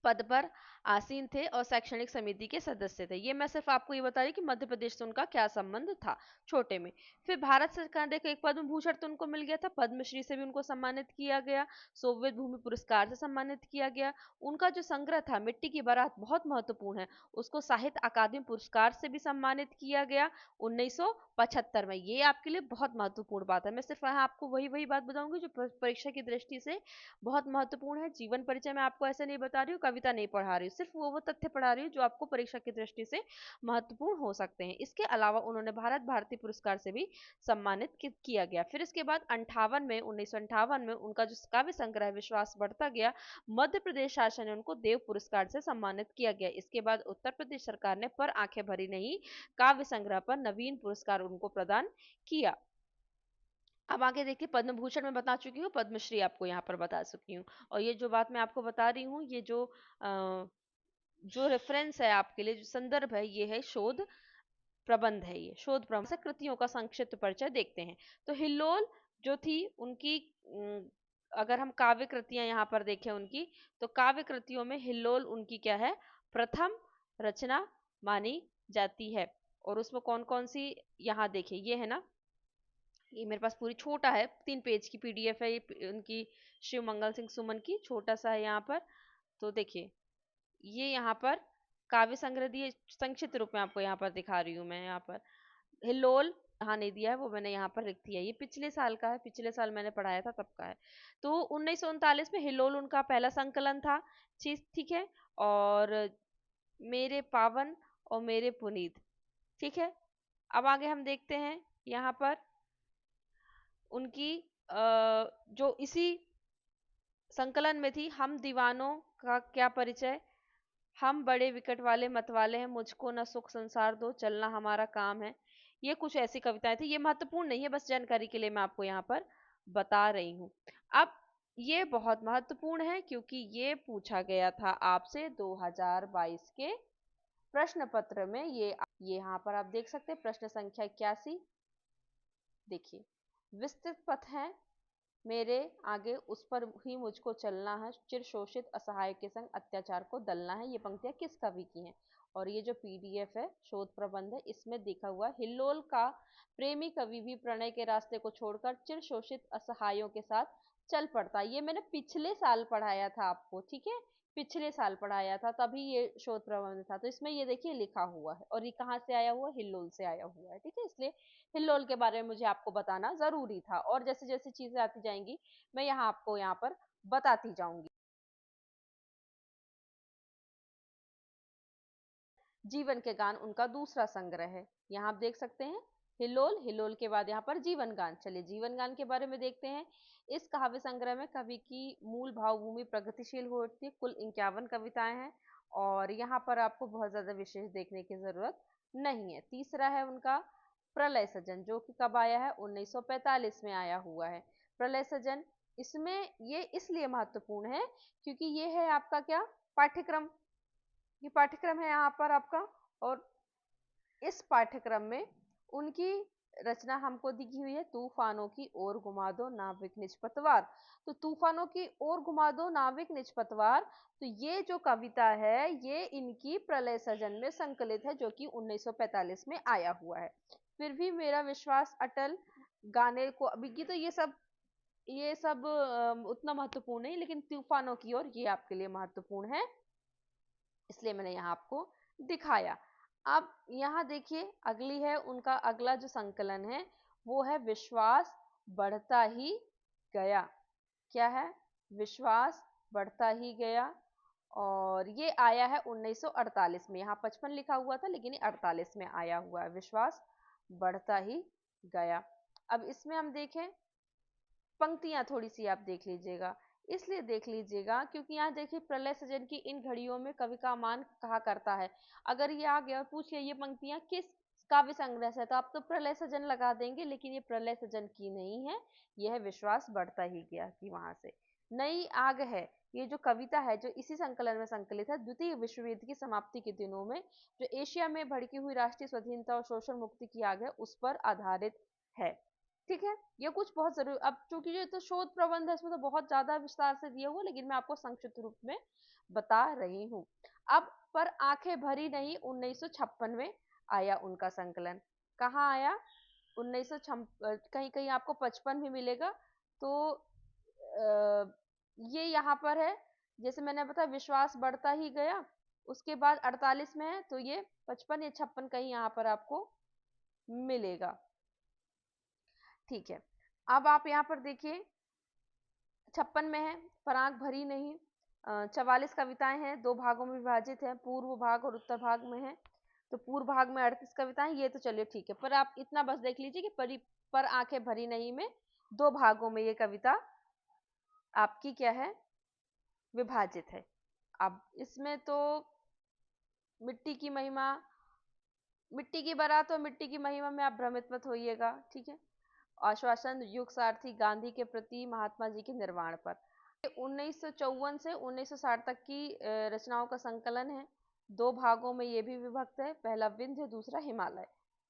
A: पद पर आसीन थे और शैक्षणिक समिति के सदस्य थे। ये मैं सिर्फ आपको ये बता रही कि मध्य प्रदेश से उनका क्या संबंध था छोटे में। फिर भारत सरकार देखो एक पद्म भूषण तो उनको मिल गया था, पद्मश्री से भी उनको सम्मानित किया गया, सोवियत भूमि पुरस्कार से सम्मानित किया गया। उनका जो संग्रह था मिट्टी की बारात बहुत महत्वपूर्ण है, उसको साहित्य अकादमी पुरस्कार से भी सम्मानित किया गया 1975 में। ये आपके लिए बहुत महत्वपूर्ण बात है। मैं सिर्फ यहाँ आपको वही वही बात बताऊंगी जो परीक्षा की दृष्टि से बहुत महत्वपूर्ण है। जीवन परिचय में आपको ऐसे नहीं बता रही हूँ, कविता नहीं पढ़ा रही हूँ, सिर्फ वो तथ्य पढ़ा रही हूँ जो आपको परीक्षा की दृष्टि से महत्वपूर्ण हो सकते हैं। इसके अलावा उन्होंने भारत भारती पुरस्कार से भी सम्मानित किया गया। फिर इसके बाद 1958 में उनका जो काव्य संग्रह विश्वास बढ़ता गया, मध्य प्रदेश शासन ने उनको देव पुरस्कार से सम्मानित किया गया। इसके बाद उत्तर प्रदेश सरकार ने पर आंखें भरी नहीं काव्य संग्रह पर नवीन पुरस्कार उनको प्रदान किया। अब आगे देखिए पद्म भूषण में बता चुकी हूँ, पद्मश्री आपको यहाँ पर बता चुकी हूँ। और ये जो बात मैं आपको बता रही हूँ, ये जो रेफरेंस है आपके लिए, जो संदर्भ है, ये है शोध प्रबंध है। ये शोध प्रबंध से कृतियों का संक्षिप्त परिचय देखते हैं। तो हिल्लोल जो थी उनकी अगर हम काव्य कृतियां यहाँ पर देखें उनकी, तो काव्य कृतियों में हिल्लोल उनकी क्या है, प्रथम रचना मानी जाती है। और उसमें कौन कौन सी यहाँ देखिए, ये है ना, ये मेरे पास पूरी छोटा है 3 पेज की पीडीएफ है ये उनकी शिव मंगल सिंह सुमन की, छोटा सा है यहाँ पर। तो देखिए ये यहाँ पर काव्य संग्रह दिए, संक्षिप्त रूप में आपको यहाँ पर दिखा रही हूँ मैं। यहाँ पर हिल्लोल हाँ नहीं दिया है, वो मैंने यहाँ पर लिख दिया है, ये पिछले साल का है, पिछले साल मैंने पढ़ाया था तब का है। तो 1939 में हिल्लोल उनका पहला संकलन था। ठीक है। और मेरे पावन और मेरे पुनीत, ठीक है। अब आगे हम देखते हैं यहाँ पर उनकी जो इसी संकलन में थी, हम दीवानों का क्या परिचय, हम बड़े विकट वाले मत वाले हैं, मुझको न सुख संसार दो, चलना हमारा काम है। ये कुछ ऐसी कविताएं थी। ये महत्वपूर्ण नहीं है, बस जानकारी के लिए मैं आपको यहाँ पर बता रही हूँ। अब ये बहुत महत्वपूर्ण है क्योंकि ये पूछा गया था आपसे 2022 के प्रश्न पत्र में। ये यहाँ पर आप देख सकते हैं प्रश्न संख्या 81। देखिए विस्तृत पथ है मेरे आगे, उस पर ही मुझको चलना है, चिर शोषित असहाय के संग अत्याचार को दलना है। ये पंक्तियां किस कवि की हैं? और ये जो पीडीएफ है शोध प्रबंध है, इसमें देखा हुआ हिल्लोल का प्रेमी कवि भी प्रणय के रास्ते को छोड़कर चिर शोषित असहायों के साथ चल पड़ता। ये मैंने पिछले साल पढ़ाया था आपको, ठीक है, पिछले साल पढ़ाया था, तभी ये शोध प्रबंध था। तो इसमें ये देखिए लिखा हुआ है, और ये कहाँ से आया हुआ है, हिल्लोल से आया हुआ है, ठीक है। इसलिए हिल्लोल के बारे में मुझे आपको बताना जरूरी था। और जैसे जैसे चीजें आती जाएंगी मैं यहाँ आपको यहाँ पर बताती जाऊंगी। जीवन के गान उनका दूसरा संग्रह है, यहाँ आप देख सकते हैं हिल्लोल, हिल्लोल के बाद यहाँ पर जीवन गान। चलिए जीवन गान के बारे में देखते हैं। इस काव्य संग्रह में कवि की मूल भावभूमि प्रगतिशील होती है। कुल 51 कविताएं हैं और यहाँ पर आपको बहुत ज्यादा विशेष देखने की जरूरत नहीं है। तीसरा है उनका प्रलय सजन, जो कि कब आया है, 1945 में आया हुआ है प्रलय सजन। इसमें ये इसलिए महत्वपूर्ण है क्योंकि ये है आपका क्या, पाठ्यक्रम। ये पाठ्यक्रम है यहाँ पर आपका। और इस पाठ्यक्रम में उनकी रचना हमको दिखी हुई है, तूफानों की ओर घुमा दो नाविक निज पतवार। तो तूफानों की ओर घुमा दो नाविक निज पतवार, तो ये जो कविता है ये इनकी प्रलय सजन में संकलित है, जो कि 1945 में आया हुआ है। फिर भी मेरा विश्वास अटल गाने को अभी की, तो ये सब उतना महत्वपूर्ण नहीं, लेकिन तूफानों की ओर ये आपके लिए महत्वपूर्ण है, इसलिए मैंने यहाँ आपको दिखाया। अब यहाँ देखिए अगली है, उनका अगला जो संकलन है वो है विश्वास बढ़ता ही गया। क्या है? विश्वास बढ़ता ही गया, और ये आया है 1948 में। यहाँ 55 लिखा हुआ था लेकिन ये 48 में आया हुआ है, विश्वास बढ़ता ही गया। अब इसमें हम देखें, पंक्तियां थोड़ी सी आप देख लीजिएगा, इसलिए देख लीजिएगा क्योंकि यहाँ देखिए प्रलय सजन की इन घड़ियों में कवि का मान कहा करता है। अगर ये आ गया और पूछ लिया ये पंक्तियां किस काव्य संग्रह से है, तो आप तो प्रलय सजन लगा देंगे, लेकिन ये प्रलय सजन की नहीं है, यह है विश्वास बढ़ता ही गया की वहां से। नई आग है, ये जो कविता है जो इसी संकलन में संकलित है, द्वितीय विश्व युद्ध की समाप्ति के दिनों में जो एशिया में भड़की हुई राष्ट्रीय स्वाधीनता और शोषण मुक्ति की आग है उस पर आधारित है। ठीक है, ये कुछ बहुत जरूरी, अब चूंकि ये तो शोध प्रबंध है इसमें तो बहुत ज्यादा विस्तार से दिया हुआ, लेकिन मैं आपको संक्षिप्त रूप में बता रही हूँ। अब पर आंखें भरी नहीं 1956 में आया उनका संकलन। कहाँ आया? 1956, कहीं कहीं आपको 55 भी मिलेगा, तो ये यहाँ पर है। जैसे मैंने बताया विश्वास बढ़ता ही गया, उसके बाद 48 में है, तो ये 55 या 56 कहीं यहाँ पर आपको मिलेगा। ठीक है, अब आप यहाँ पर देखिए 56 में है, पर आंख भरी नहीं। 44 कविताएं हैं, 2 भागों में विभाजित है, पूर्व भाग और उत्तर भाग में है। तो पूर्व भाग में 38 कविताएं, ये तो चलिए ठीक है, पर आप इतना बस देख लीजिए कि पर आंखें भरी नहीं में 2 भागों में ये कविता आपकी क्या है, विभाजित है। अब इसमें तो मिट्टी की महिमा, मिट्टी की बारात और मिट्टी की महिमा में आप भ्रमित मत होइएगा, ठीक है। आश्वासन युग सारथी गांधी के प्रति महात्मा जी के निर्वाण पर, 1954 से 1960 तक की रचनाओं का संकलन है। 2 भागों में ये भी विभक्त है, पहला विंध्य दूसरा हिमालय।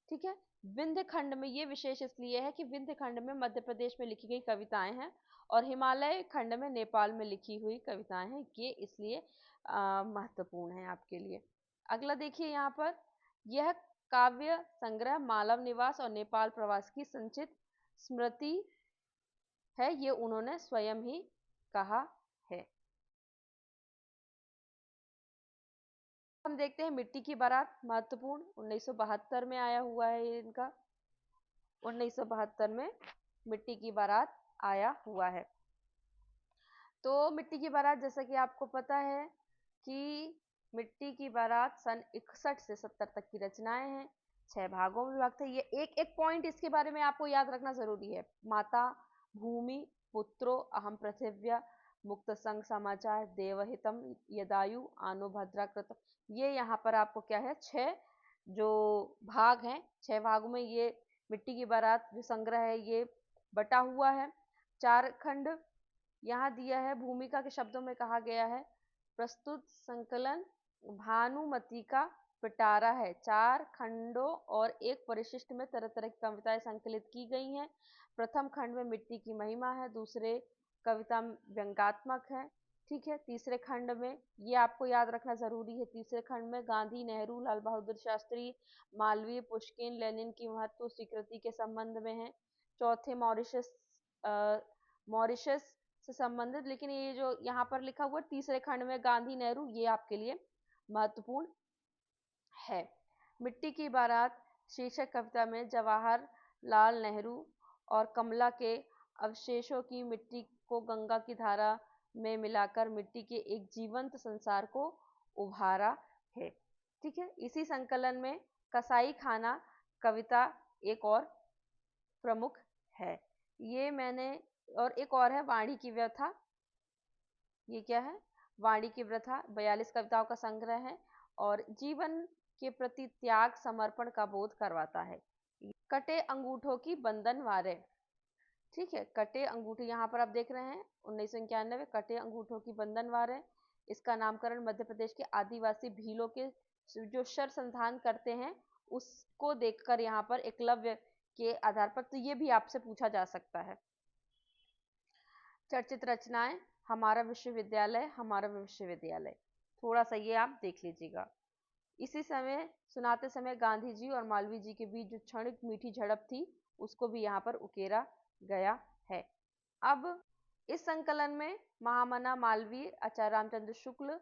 A: ठीक है, विंध्य खंड में ये विशेष इसलिए है कि विंध्य खंड में मध्य प्रदेश में लिखी गई कविताएं हैं और हिमालय खंड में नेपाल में लिखी हुई कविताएं हैं, ये इसलिए महत्वपूर्ण है आपके लिए। अगला देखिए यहाँ पर, यह काव्य संग्रह मालव निवास और नेपाल प्रवास की संचित स्मृति है, ये उन्होंने स्वयं ही कहा है। हम देखते हैं मिट्टी की बारात, महत्वपूर्ण 1972 में आया हुआ है ये इनका, 1972 में मिट्टी की बारात आया हुआ है। तो मिट्टी की बारात जैसा कि आपको पता है कि मिट्टी की बारात सन 61 से 70 तक की रचनाएं हैं, 6 भागों में विभक्त है। ये एक एक पॉइंट इसके बारे में आपको याद रखना जरूरी है। माता भूमि, पुत्रो अहम पृथिव्या, मुक्त संग समाचार, देवहितम यदायु आनो भद्राकृत, ये यहाँ पर आपको क्या है, 6 जो भाग हैं, 6 भागों में ये मिट्टी की बारात जो संग्रह है ये बटा हुआ है। 4 खंड यहाँ दिया है, भूमिका के शब्दों में कहा गया है, प्रस्तुत संकलन भानुमति का पिटारा है। 4 खंडों और एक परिशिष्ट में तरह तरह की कविताएं संकलित की गई हैं। प्रथम खंड में मिट्टी की महिमा है, दूसरे कविता व्यंग्यात्मक है, ठीक है। तीसरे खंड में, ये आपको याद रखना जरूरी है, तीसरे खंड में गांधी, नेहरू, लाल बहादुर शास्त्री, मालवीय, पुष्किन, लेनिन की महत्व स्वीकृति के संबंध में है। चौथे मॉरिशस से संबंधित, लेकिन ये जो यहाँ पर लिखा हुआ तीसरे खंड में गांधी, नेहरू, ये आपके लिए महत्वपूर्ण है। मिट्टी की बारात शीर्षक कविता में जवाहरलाल नेहरू और कमला के अवशेषों की मिट्टी को गंगा की धारा में मिलाकर मिट्टी के एक जीवंत संसार को उभारा है, ठीक है। इसी संकलन में कसाई खाना कविता एक और प्रमुख है, ये मैंने, और एक और है वाणी की व्यथा, ये क्या है, वाणी की व्यथा 42 कविताओं का संग्रह है और जीवन के प्रति त्याग समर्पण का बोध करवाता है। कटे अंगूठों की बंधन वारे, ठीक है, कटे अंगूठे यहाँ पर आप देख रहे हैं 1991, कटे अंगूठों की बंधन वारे, इसका नामकरण मध्य प्रदेश के आदिवासी भीलों के जो शर संधान करते हैं उसको देखकर यहाँ पर एकलव्य के आधार पर, तो ये भी आपसे पूछा जा सकता है। चर्चित रचनाएं, हमारा विश्वविद्यालय, हमारा विश्वविद्यालय, थोड़ा सा ये आप देख लीजिएगा। इसी समय सुनाते समय गांधी जी और मालवीय जी के बीच जो क्षणिक मीठी झड़प थी उसको भी यहाँ पर उकेरा गया है। अब इस संकलन में महामना मालवीय, आचार्य रामचंद्र शुक्ल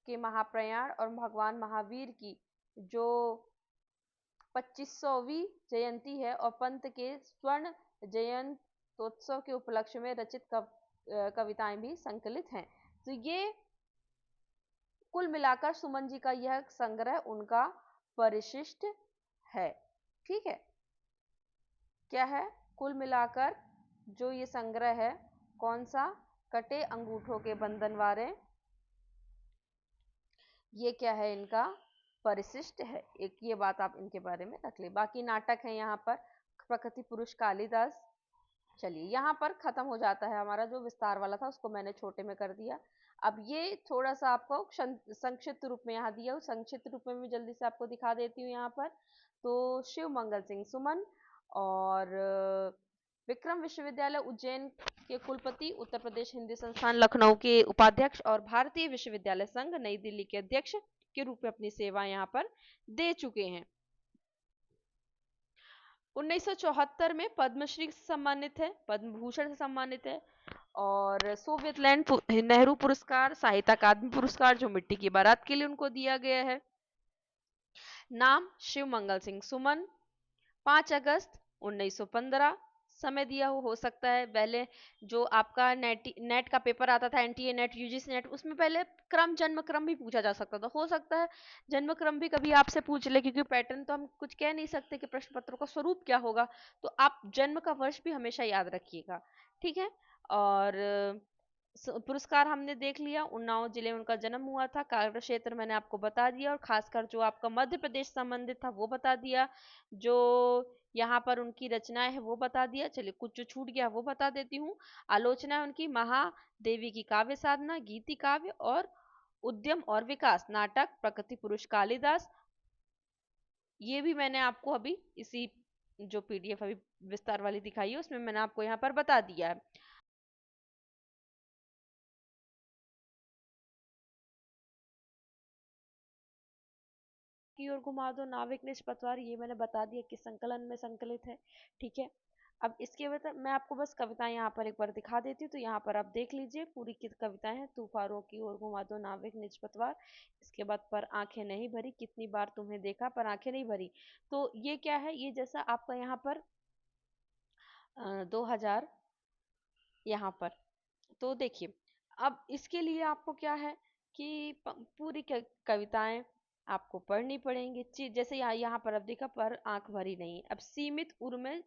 A: के महाप्रयाण और भगवान महावीर की जो 2500वीं जयंती है और पंत के स्वर्ण जयंतोत्सव के उपलक्ष्य में रचित कविताएं भी संकलित हैं। तो ये कुल मिलाकर सुमन जी का यह संग्रह उनका परिशिष्ट है। ठीक है, क्या है कुल मिलाकर जो ये संग्रह है, कौन सा? कटे अंगूठों के बंधन वारे, ये क्या है? इनका परिशिष्ट है। एक ये बात आप इनके बारे में रख ले। बाकी नाटक है यहाँ पर प्रकृति पुरुष कालिदास। चलिए यहाँ पर खत्म हो जाता है हमारा जो विस्तार वाला था, उसको मैंने छोटे में कर दिया। अब ये थोड़ा सा आपको संक्षिप्त रूप में यहाँ दिया, संक्षिप्त रूप में मैं जल्दी से आपको दिखा देती हूँ यहाँ पर। तो शिव मंगल सिंह सुमन और विक्रम विश्वविद्यालय उज्जैन के कुलपति, उत्तर प्रदेश हिंदी संस्थान लखनऊ के उपाध्यक्ष और भारतीय विश्वविद्यालय संघ नई दिल्ली के अध्यक्ष के रूप में अपनी सेवा यहाँ पर दे चुके हैं। 1974 में पद्मश्री से सम्मानित है, पद्म भूषण से सम्मानित है और सोवियतलैंड नेहरू पुरस्कार, साहित्य अकादमी पुरस्कार जो मिट्टी की बारात के लिए उनको दिया गया है। नाम शिव मंगल सिंह सुमन, 5 अगस्त 1915। समय दिया हो सकता है पहले जो आपका नेट का पेपर आता था, एनटीए नेट, यूजीसी नेट, उसमें पहले क्रम, जन्म क्रम भी पूछा जा सकता था। हो सकता है जन्म क्रम भी कभी आपसे पूछ ले, क्योंकि पैटर्न तो हम कुछ कह नहीं सकते कि प्रश्न पत्रों का स्वरूप क्या होगा, तो आप जन्म का वर्ष भी हमेशा याद रखिएगा। ठीक है, और पुरस्कार हमने देख लिया, उन्नाव जिले में उनका जन्म हुआ था, कार्य क्षेत्र मैंने आपको बता दिया और खासकर जो आपका मध्य प्रदेश संबंधित था वो बता दिया, जो यहाँ पर उनकी रचनाएं है वो बता दिया। चलिए कुछ जो छूट गया वो बता देती हूँ। आलोचना उनकी महादेवी की काव्य साधना, गीति काव्य और उद्यम और विकास नाटक, प्रकृति पुरुष कालिदास, ये भी मैंने आपको अभी इसी जो पीडीएफ अभी विस्तार वाली दिखाई है उसमें मैंने आपको यहाँ पर बता दिया है। की ओर घुमा दो, नाविक निज पतवार, ये मैंने बता दिया किस संकलन में संकलित है। ठीक है, अब इसके बाद मैं आपको बस कविताएं यहाँ पर एक बार दिखा देती हूँ, तो यहाँ पर आप देख लीजिए पूरी की कविताएं हैं। तूफानों की ओर घुमा दो नाविक निज पतवार, इसके बाद पर आंखें नहीं भरी, कितनी बार तुम्हें देखा पर आंखें नहीं भरी। तो ये क्या है? ये जैसा आपका यहाँ पर 2000 यहाँ पर, तो देखिए अब इसके लिए आपको क्या है कि पूरी कविताएं आपको पढ़नी पड़ेंगी। जैसे यहाँ पर अब देखा पर आंख भरी नहीं, अब सीमित उर में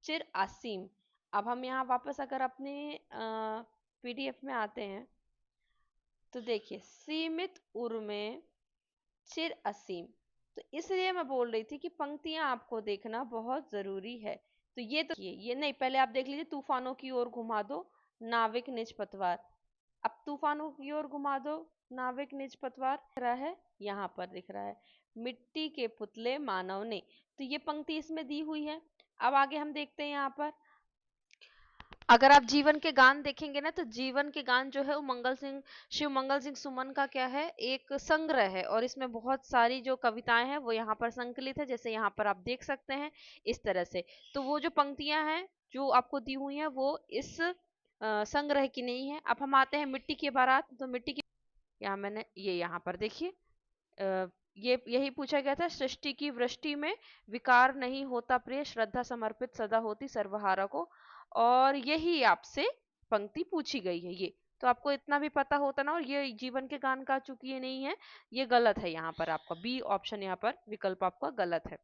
A: चिर असीम। अब हम यहाँ वापस अगर अपने पीडीएफ में आते हैं तो देखिए सीमित उर में चिर असीम, तो इसलिए मैं बोल रही थी कि पंक्तियां आपको देखना बहुत जरूरी है। तो ये नहीं, पहले आप देख लीजिए तूफानों की ओर घुमा दो नाविक निज पतवार। अब तूफानों की ओर घुमा दो नाविक निज पतवार दिख रहा है, यहाँ पर दिख रहा है मिट्टी के पुतले मानव ने, तो ये पंक्ति इसमें दी हुई है। अब आगे हम देखते हैं यहाँ पर, अगर आप जीवन के गान देखेंगे ना, तो जीवन के गान जो है वो शिव मंगल सिंह सुमन का क्या है, एक संग्रह है और इसमें बहुत सारी जो कविताएं हैं वो यहाँ पर संकलित है, जैसे यहाँ पर आप देख सकते हैं इस तरह से। तो वो जो पंक्तियां हैं जो आपको दी हुई हैं वो इस संग्रह की नहीं है। अब हम आते हैं मिट्टी की बारात, तो मिट्टी की यहाँ मैंने ये यहाँ पर देखिए ये यही पूछा गया था, सृष्टि की वृष्टि में विकार नहीं होता प्रिय, श्रद्धा समर्पित सदा होती सर्वहारा को, और यही आपसे पंक्ति पूछी गई है। ये तो आपको इतना भी पता होता ना, और ये जीवन के गान का चूंकि ये नहीं है, ये गलत है, यहाँ पर आपका बी ऑप्शन यहाँ पर विकल्प आपका गलत है।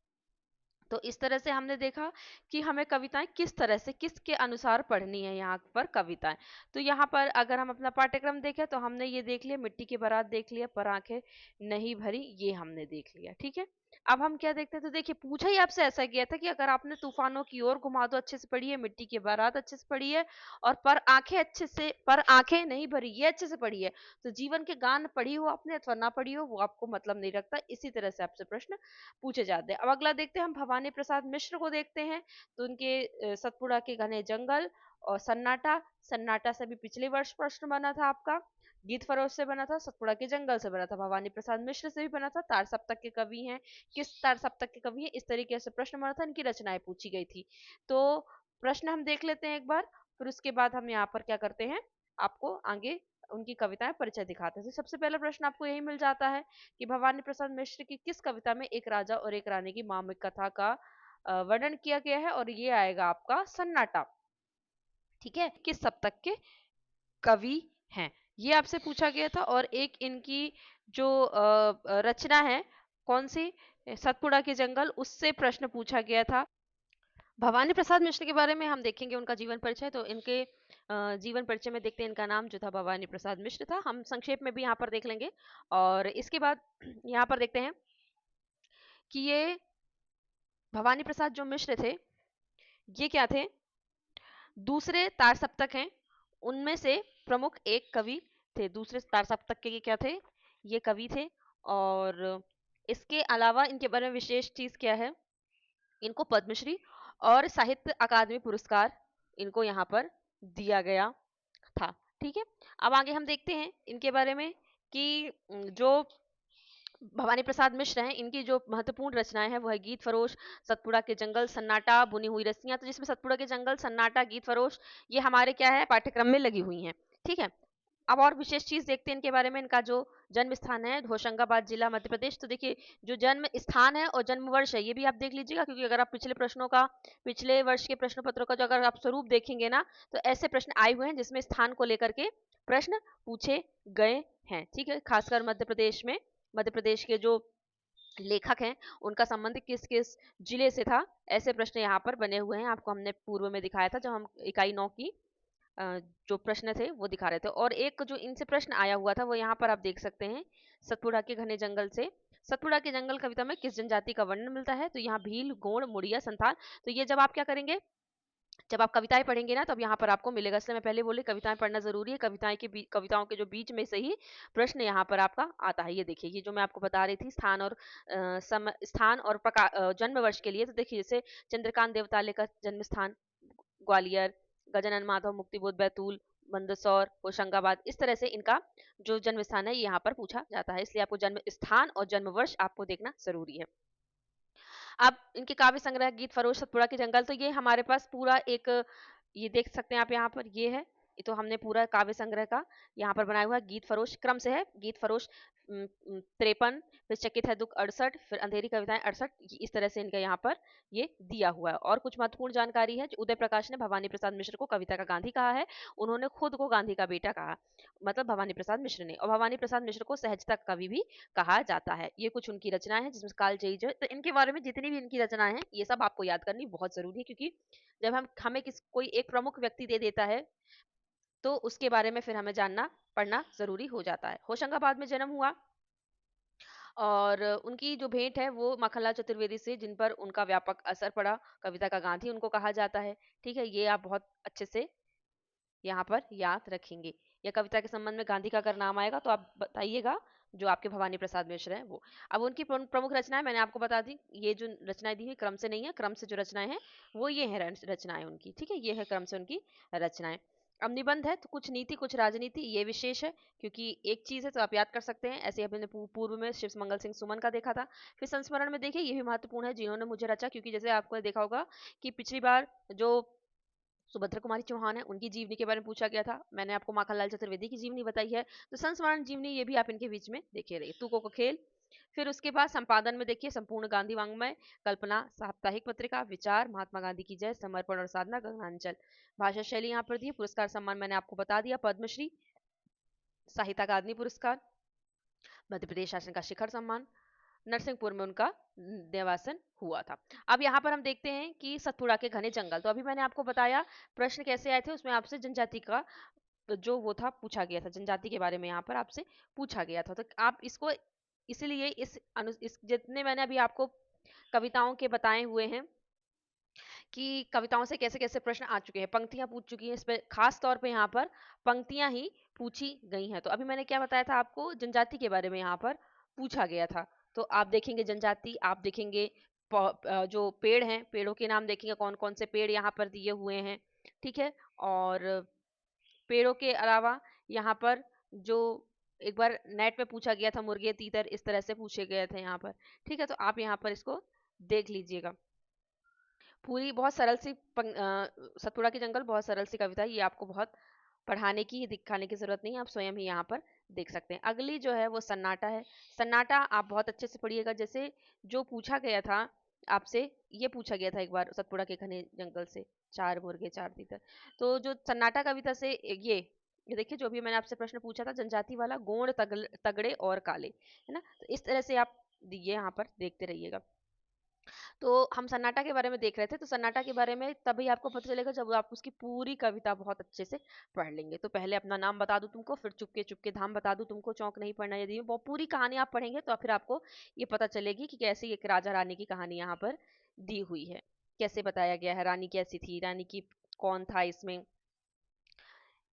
A: तो इस तरह से हमने देखा कि हमें कविताएं किस तरह से किसके अनुसार पढ़नी है यहाँ पर कविताएं। तो यहाँ पर अगर हम अपना पाठ्यक्रम देखें तो हमने ये देख लिया, मिट्टी की बारात देख लिया, पर आंखें नहीं भरी ये हमने देख लिया। ठीक है, अब हम क्या देखते हैं, तो देखिए पूछा ही आपसे ऐसा किया था कि अगर आपने तूफानों की ओर घुमा दो अच्छे से पढ़ी है, मिट्टी की बारात अच्छे से पढ़ी है, और पर आंखें नहीं भरी ये अच्छे से पढ़ी है, तो जीवन के गान पढ़ी हो आपने अथवा ना पढ़ी हो वो आपको मतलब नहीं रखता। इसी तरह से आपसे प्रश्न पूछे जाते हैं। अब अगला देखते हैं हम, भवानी भवानी प्रसाद मिश्र को देखते हैं तो उनके सतपुड़ा के घने जंगल और सन्नाटा, सन्नाटा से भी पिछले वर्ष प्रश्न बना था आपका, गीत फरोश से बना था, सतपुड़ा के जंगल से बना था, भवानी प्रसाद मिश्र से भी बना था, तार सप्तक के कवि हैं, किस तार सप्तक के कवि हैं, इस तरीके से प्रश्न बना था, इनकी रचनाएं पूछी गई थी। तो प्रश्न हम देख लेते हैं एक बार, फिर उसके बाद हम यहाँ पर क्या करते हैं, आपको आगे उनकी कविताएं परिचय दिखाते हैं। तो सबसे पहला प्रश्न आपको यही मिल जाता है कि भवानी प्रसाद मिश्र की किस कविता में एक राजा और एक रानी की मामिक कथा का वर्णन किया गया है, और ये आएगा आपका सन्नाटा। ठीक है, किस सप्तक के कवि हैं, ये आपसे पूछा गया था। और एक इनकी जो रचना है कौन सी, सतपुड़ा के जंगल, उससे प्रश्न पूछा गया था। भवानी प्रसाद मिश्र के बारे में हम देखेंगे उनका जीवन परिचय। तो इनके जीवन परिचय में देखते हैं इनका नाम जो था भवानी प्रसाद मिश्र था, हम संक्षेप में भी यहाँ पर देख लेंगे। और इसके बाद यहाँ पर देखते हैं कि ये भवानी प्रसाद जो मिश्र थे ये क्या थे, दूसरे तार सप्तक हैं उनमें से प्रमुख एक कवि थे, दूसरे तार सप्तक के ये क्या थे, ये कवि थे। और इसके अलावा इनके बारे में विशेष चीज क्या है, इनको पद्मश्री और साहित्य अकादमी पुरस्कार इनको यहाँ पर दिया गया था। ठीक है, अब आगे हम देखते हैं इनके बारे में कि जो भवानी प्रसाद मिश्र हैं इनकी जो महत्वपूर्ण रचनाएं हैं वो है गीत फरोश, सतपुड़ा के जंगल, सन्नाटा, बुनी हुई रस्सियां। तो जिसमें सतपुड़ा के जंगल, सन्नाटा, गीत फरोश ये हमारे क्या है पाठ्यक्रम में लगी हुई हैं। ठीक है, अब और विशेष चीज देखते हैं इनके बारे में, इनका जो जन्म स्थान है होशंगाबाद जिला मध्य प्रदेश। तो देखिए जो जन्म स्थान है और जन्म वर्ष है ये भी आप देख लीजिएगा, क्योंकि अगर आप पिछले प्रश्नों का, पिछले वर्ष के प्रश्न पत्रों का जो अगर आप स्वरूप देखेंगे ना तो ऐसे प्रश्न आए हुए हैं जिसमें स्थान को लेकर के प्रश्न पूछे गए हैं। ठीक है, खासकर मध्य प्रदेश में, मध्य प्रदेश के जो लेखक हैं उनका संबंध किस किस जिले से था, ऐसे प्रश्न यहाँ पर बने हुए हैं। आपको हमने पूर्व में दिखाया था जब हम इकाई 9 की जो प्रश्न थे वो दिखा रहे थे। और एक जो इनसे प्रश्न आया हुआ था वो यहाँ पर आप देख सकते हैं, सतपुड़ा के घने जंगल से, सतपुड़ा के जंगल कविता में किस जनजाति का वर्णन मिलता है, तो यहाँ भील, गोंड, मुड़िया, संथाल। तो ये जब आप क्या करेंगे, जब आप कविताएं पढ़ेंगे ना तब यहाँ पर आपको मिलेगा, इसलिए मैं पहले बोली कविताएं पढ़ना जरूरी है, कविताओं के जो बीच में से ही प्रश्न यहाँ पर आपका आता है। ये देखिए, ये जो मैं आपको बता रही थी स्थान और स्थान और जन्म वर्ष के लिए, तो देखिए जैसे चंद्रकांत देवताले का जन्म स्थान ग्वालियर, गजानन माधव मुक्तिबोध बैतूल, मंदसौर, होशंगाबाद, इस तरह से इनका जो जन्म स्थान है ये यहाँ पर पूछा जाता है, इसलिए आपको जन्म स्थान और जन्म वर्ष आपको देखना जरूरी है। अब इनके काव्य संग्रह गीत फरोश, सतपुड़ा के जंगल, तो ये हमारे पास पूरा एक, ये देख सकते हैं आप यहाँ पर, ये है, ये तो हमने पूरा काव्य संग्रह का यहाँ पर बनाया हुआ है। गीत फरोश क्रम से है, गीत फरोश 53, फिर चकित है दुख 68, फिर अंधेरी कविताएं 68, इस तरह से इनका यहाँ पर ये दिया हुआ है। और कुछ महत्वपूर्ण जानकारी है, उदय प्रकाश ने भवानी प्रसाद मिश्र को कविता का गांधी कहा है, उन्होंने खुद को गांधी का बेटा कहा, मतलब भवानी प्रसाद मिश्र ने। और भवानी प्रसाद मिश्र को सहजता का कवि भी कहा जाता है। ये कुछ उनकी रचनाएं हैं जिसमें कालजयी जो, तो इनके बारे में जितनी भी इनकी रचनाएं हैं ये सब आपको याद करनी बहुत जरूरी है, क्योंकि जब हम हमें कोई एक प्रमुख व्यक्ति दे देता है तो उसके बारे में फिर हमें जानना पढ़ना जरूरी हो जाता है। होशंगाबाद में जन्म हुआ और उनकी जो भेंट है वो मखनलाल चतुर्वेदी से, जिन पर उनका व्यापक असर पड़ा, कविता का गांधी उनको कहा जाता है। ठीक है, ये आप बहुत अच्छे से यहाँ पर याद रखेंगे। या कविता के संबंध में गांधी का अगर नाम आएगा तो आप बताइएगा, जो आपके भवानी प्रसाद मिश्र हैं वो। अब उनकी प्रमुख रचनाएं मैंने आपको बता दी, ये जो रचनाएं दी है क्रम से नहीं है, क्रम से जो रचनाएं हैं वो ये है रचनाएं उनकी। ठीक है, ये है क्रम से उनकी रचनाएं। अब निबंध है तो कुछ नीति कुछ राजनीति, ये विशेष है क्योंकि एक चीज है तो आप याद कर सकते हैं। ऐसे हमने पूर्व में शिव मंगल सिंह सुमन का देखा था। फिर संस्मरण में देखिए, ये भी महत्वपूर्ण है, जिन्होंने मुझे रचा, क्योंकि जैसे आपको देखा होगा कि पिछली बार जो सुभद्रा कुमारी चौहान है उनकी जीवनी के बारे में पूछा गया था, मैंने आपको माखनलाल चतुर्वेदी की जीवनी बताई है। तो संस्मरण जीवनी ये भी आप इनके बीच में देखे रहिए। तुकों को खेल, फिर उसके बाद संपादन में देखिए संपूर्ण गांधी वांग्मय, कल्पना साप्ताहिक पत्रिका, विचार, महात्मा गांधी की जय, समर्पण और साधना, गगनांचल। भाषा शैली यहाँ पर दी, पुरस्कार सम्मान मैंने आपको बता दिया, पद्मश्री, साहित्य अकादमी पुरस्कार, मध्य प्रदेश शासन का शिखर सम्मान, नरसिंहपुर में उनका देवासन हुआ था। अब यहाँ पर हम देखते हैं कि सतपुड़ा के घने जंगल, तो अभी मैंने आपको बताया प्रश्न कैसे आए थे, उसमें आपसे जनजाति का जो वो था पूछा गया था, जनजाति के बारे में यहाँ पर आपसे पूछा गया था। तो आप इसको इसीलिए इस जितने मैंने अभी आपको कविताओं के बताए हुए हैं कि कविताओं से कैसे कैसे प्रश्न आ चुके हैं, पंक्तियां पूछ चुकी हैं, इस पे खास तौर पे यहाँ पर पंक्तियां ही पूछी गई हैं। तो अभी मैंने क्या बताया था आपको, जनजाति के बारे में यहाँ पर पूछा गया था। तो आप देखेंगे जनजाति, आप देखेंगे जो पेड़ हैं, पेड़ों के नाम देखेंगे कौन कौन से पेड़ यहाँ पर दिए हुए हैं। ठीक है, और पेड़ों के अलावा यहाँ पर जो एक बार नेट पे पूछा गया था, मुर्गे तीतर इस तरह से पूछे गए थे यहाँ पर। ठीक है, तो आप यहाँ पर इसको देख लीजिएगा। पूरी बहुत सरल सी सतपुड़ा के जंगल बहुत सरल सी कविता है, ये आपको बहुत पढ़ाने की दिखाने की जरूरत नहीं है, आप स्वयं ही यहाँ पर देख सकते हैं। अगली जो है वो सन्नाटा है। सन्नाटा आप बहुत अच्छे से पढ़िएगा। जैसे जो पूछा गया था आपसे, ये पूछा गया था एक बार सतपुड़ा के घने जंगल से चार मुर्गे चार तीतर। तो जो सन्नाटा कविता से ये देखिए, जो भी मैंने आपसे प्रश्न पूछा था, जनजाति वाला, गोंड तगड़े और काले, है ना। तो इस तरह से आप ये यहाँ पर देखते रहिएगा। तो हम सन्नाटा के बारे में देख रहे थे, तो सन्नाटा के बारे में तभी आपको पता चलेगा जब आप उसकी पूरी कविता बहुत अच्छे से पढ़ लेंगे। तो पहले अपना नाम बता दूं तुमको, फिर चुपके चुपके धाम बता दूं तुमको, चौंक नहीं पड़ना यदि वो पूरी कहानी आप पढ़ेंगे तो फिर आपको ये पता चलेगी कि कैसे एक राजा रानी की कहानी यहाँ पर दी हुई है, कैसे बताया गया है, रानी कैसी थी, रानी की कौन था इसमें,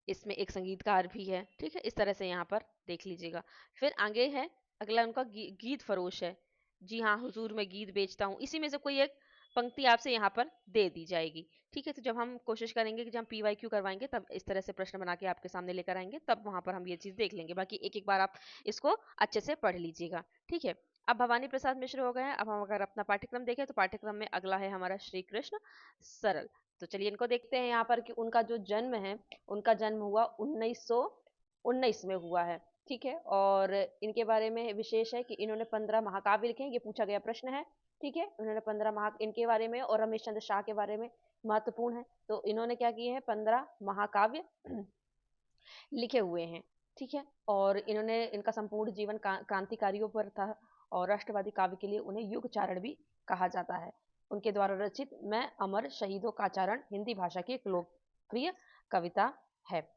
A: इसमें एक संगीतकार भी है। ठीक है, इस तरह से यहाँ पर देख लीजिएगा। फिर आगे है अगला उनका गीत फरोश है। जी हाँ हुजूर, मैं गीत बेचता हूँ, इसी में से कोई एक पंक्ति आपसे यहाँ पर दे दी जाएगी। ठीक है, तो जब हम कोशिश करेंगे कि जब हम PYQ करवाएंगे तब इस तरह से प्रश्न बना के आपके सामने लेकर आएंगे, तब वहां पर हम ये चीज देख लेंगे। बाकी एक एक बार आप इसको अच्छे से पढ़ लीजिएगा। ठीक है, अब भवानी प्रसाद मिश्र हो गए हैं। अब हम अगर अपना पाठ्यक्रम देखें तो पाठ्यक्रम में अगला है हमारा श्री कृष्ण सरल। तो चलिए इनको देखते हैं यहाँ पर कि उनका जो जन्म है, उनका जन्म हुआ 1919 में हुआ है। ठीक है, और इनके बारे में विशेष है कि इन्होंने 15 महाकाव्य लिखे हैं, ये पूछा गया प्रश्न है। ठीक है, इन्होंने 15 इनके बारे में और रमेश चंद्र शाह के बारे में महत्वपूर्ण है। तो इन्होंने क्या किए हैं, 15 महाकाव्य लिखे हुए हैं। ठीक है, और इन्होंने इनका संपूर्ण जीवन क्रांतिकारियों पर था, और राष्ट्रवादी काव्य के लिए उन्हें युग चारण भी कहा जाता है। उनके द्वारा रचित मैं अमर शहीदों का चारण हिंदी भाषा की एक लोकप्रिय कविता है।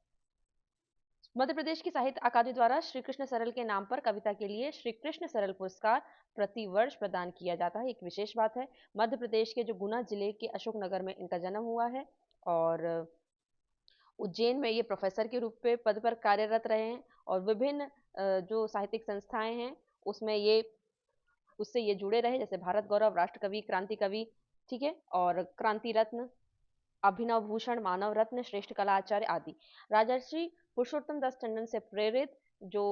A: मध्य प्रदेश की साहित्य अकादमी द्वारा श्री कृष्ण सरल के नाम पर कविता के लिए श्री कृष्ण सरल पुरस्कार प्रति वर्ष प्रदान किया जाता है। एक विशेष बात है, मध्य प्रदेश के जो गुना जिले के अशोकनगर में इनका जन्म हुआ है, और उज्जैन में ये प्रोफेसर के रूप में पद पर कार्यरत रहे हैं, और विभिन्न जो साहित्यिक संस्थाएं हैं उसमें ये उससे ये जुड़े रहे, जैसे भारत गौरव, राष्ट्र कवि, क्रांति कवि, ठीक है, और क्रांति रत्न, अभिनव भूषण, मानव रत्न, श्रेष्ठ कला आचार्य आदि। राजर्षि पुरुषोत्तम दास टंडन से प्रेरित जो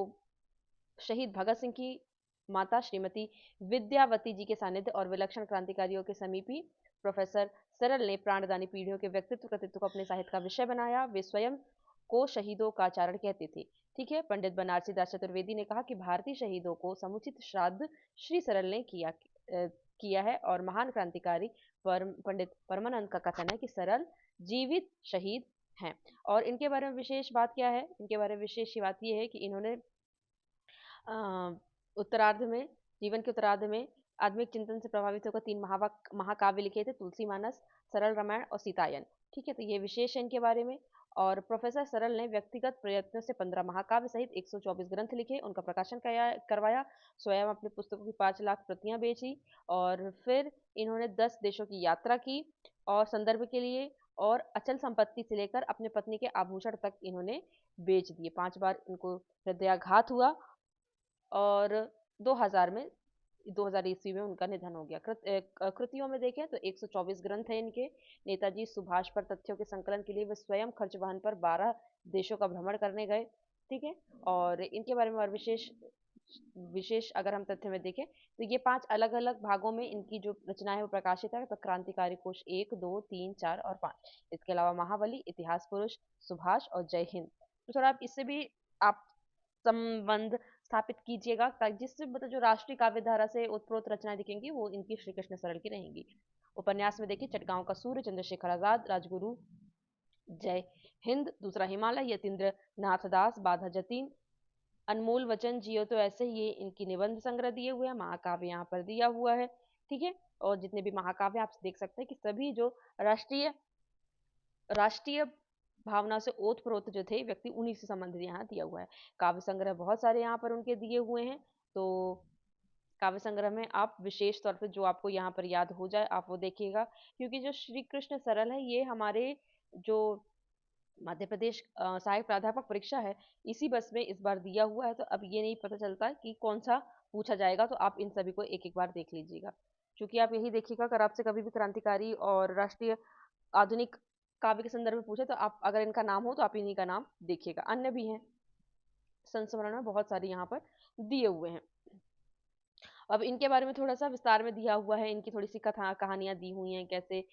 A: शहीद भगत सिंह की माता श्रीमती विद्यावती जी के सानिध्य और विलक्षण क्रांतिकारियों के समीपी प्रोफेसर सरल ने प्राणदानी पीढ़ियों के व्यक्तित्व कृतित्व को अपने साहित्य का विषय बनाया। वे स्वयं को शहीदों का आचरण कहते थे। ठीक है, पंडित बनारसी दास चतुर्वेदी ने कहा कि भारतीय शहीदों को समुचित श्राद्ध श्री सरल ने किया है, और महान क्रांतिकारी पंडित परमानंद का कथन है कि सरल जीवित शहीद हैं। और इनके बारे में विशेष बात क्या है, इनके बारे में विशेष बात यह है कि इन्होंने उत्तरार्ध में, जीवन के उत्तरार्ध में आध्यात्मिक चिंतन से प्रभावित होकर 3 महाकाव्य लिखे थे, तुलसी मानस, सरल रामायण और सीतायन। ठीक है, तो ये विशेष है इनके बारे में। और प्रोफेसर सरल ने व्यक्तिगत प्रयत्नों से 15 महाकाव्य सहित 124 ग्रंथ लिखे, उनका प्रकाशन करवाया, स्वयं अपने पुस्तकों की 5 लाख प्रतियां बेची, और फिर इन्होंने 10 देशों की यात्रा की, और संदर्भ के लिए, और अचल संपत्ति से लेकर अपने पत्नी के आभूषण तक इन्होंने बेच दिए। 5 बार इनको हृदयाघात हुआ, और 2000 ईस्वी में उनका निधन हो गया। कृतियों में देखें तो 124 ग्रंथ है इनके। नेताजी सुभाष पर तथ्यों के संकलन के लिए वे स्वयं खर्च वहन पर 12 देशों का भ्रमण करने गए। ठीक है, और इनके बारे में और विशेष अगर हम तथ्य में देखें तो ये 5 अलग अलग भागों में इनकी जो रचना है वो प्रकाशित है। तो क्रांतिकारी कोश 1, 2, 3, 4 और 5, इसके अलावा महाबली, इतिहास पुरुष, सुभाष और जय हिंद। तो थोड़ा आप इससे भी आप संबंध स्थापित कीजिएगा, ताकि जिससे मतलब जो राष्ट्रीय काव्य धारा से उत्प्रोत रचनाएं दिखेंगी वो इनकी श्री कृष्ण सरल की रहेंगी। उपन्यास में देखिए, चटगांव का सूर्य, चंद्रशेखर आजाद, राजगुरु, जय हिंद, दूसरा हिमालय, यतीन्द्र नाथ दास, बाधा जतीन, अनमोल वचन, जियो तो ऐसे ही, ये इनकी निबंध संग्रह दिए हुए हैं। महाकाव्य यहाँ पर दिया हुआ है। ठीक है, और जितने भी महाकाव्य आप देख सकते हैं कि सभी जो राष्ट्रीय भावना से ओतप्रोत जो थे व्यक्ति, उन्हीं से संबंधित यहाँ दिया हुआ है। काव्य संग्रह बहुत सारे यहाँ पर उनके दिए हुए हैं। तो काव्य संग्रह में आप विशेष तौर पे जो आपको यहाँ पर याद हो जाए आप वो देखिएगा, क्योंकि जो श्री कृष्ण सरल है ये हमारे जो मध्य प्रदेश सहायक प्राध्यापक परीक्षा है इसी बस में इस बार दिया हुआ है। तो अब ये नहीं पता चलता कि कौन सा पूछा जाएगा, तो आप इन सभी को एक एक बार देख लीजिएगा। क्योंकि आप यही देखिएगा, अगर आपसे कभी भी क्रांतिकारी और राष्ट्रीय आधुनिक काव्य के संदर्भ में पूछे तो आप अगर इनका नाम हो तो आप इन्हीं का नाम देखिएगा। अन्य भी हैं, संस्मरण में बहुत सारे यहाँ पर दिए हुए हैं। अब इनके बारे में थोड़ा सा विस्तार में दिया हुआ है, इनकी थोड़ी सी कथा कहानियां दी हुई हैं, कैसे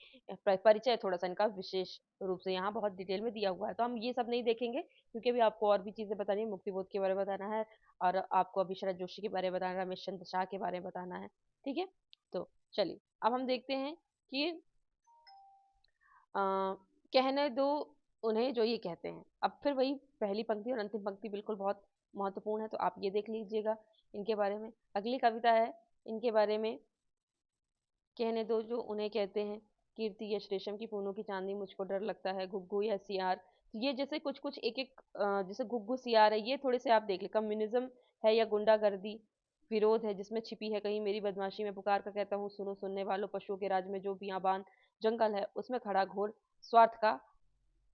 A: परिचय थोड़ा सा इनका विशेष रूप से यहाँ बहुत डिटेल में दिया हुआ है। तो हम ये सब नहीं देखेंगे, क्योंकि अभी आपको और भी चीजें बतानी है, मुक्तिबोध के बारे में बताना है, और आपको अभी शरद जोशी के बारे में बताना है, रमेश चंद्र शाह के बारे में बताना है। ठीक है, तो चलिए अब हम देखते हैं कि अ, कहने दो उन्हें जो ये कहते हैं। अब फिर वही पहली पंक्ति और अंतिम पंक्ति बिल्कुल बहुत महत्वपूर्ण है, तो आप ये देख लीजिएगा इनके बारे में। अगली कविता है इनके बारे में, कहने दो जो उन्हें कहते हैं, कीर्ति यश रेशम की फूलों की चांदनी मुझको डर लगता है, गुग्गू या सियार। तो ये जैसे कुछ कुछ एक एक जैसे गुग्गू सियार है, ये थोड़े से आप देख ले। कम्युनिज्म है या गुंडागर्दी, विरोध है जिसमें छिपी है कहीं मेरी बदमाशी, में पुकार कर कहता हूँ सुनो सुनने वालों, पशुओं के राज में जो बियाबान जंगल है उसमें खड़ा घोर स्वार्थ का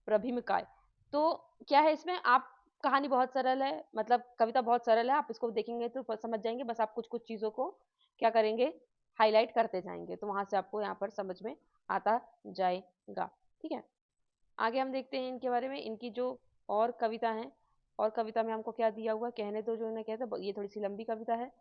A: प्रभिमकाय। तो क्या है इसमें, आप कहानी बहुत सरल है, मतलब कविता बहुत सरल है, आप इसको देखेंगे तो समझ जाएंगे। बस आप कुछ कुछ चीजों को क्या करेंगे, हाईलाइट करते जाएंगे, तो वहां से आपको यहाँ पर समझ में आता जाएगा। ठीक है, आगे हम देखते हैं इनके बारे में, इनकी जो और कविता है। और कविता में हमको क्या दिया हुआ, कहने दो जो इन्हें कहते हैं, ये थोड़ी सी लंबी कविता है,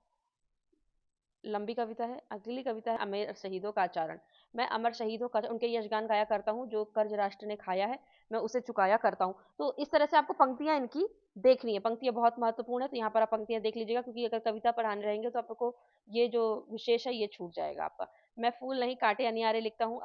A: लंबी कविता है। अगली कविता है अमर शहीदों का आचरण। मैं अमर शहीदों का उनके यशगान गाया करता हूँ, जो कर्ज राष्ट्र ने खाया है मैं उसे चुकाया करता हूँ। तो इस तरह से आपको पंक्तियां इनकी देखनी है, पंक्तियां बहुत महत्वपूर्ण है, तो यहाँ पर आप पंक्तियां देख लीजिएगा, क्योंकि अगर कविता पढ़ाने रहेंगे तो आपको ये जो विशेष है ये छूट जाएगा आपका। मैं फूल नहीं कांटे अनियारे लिखता हूँ,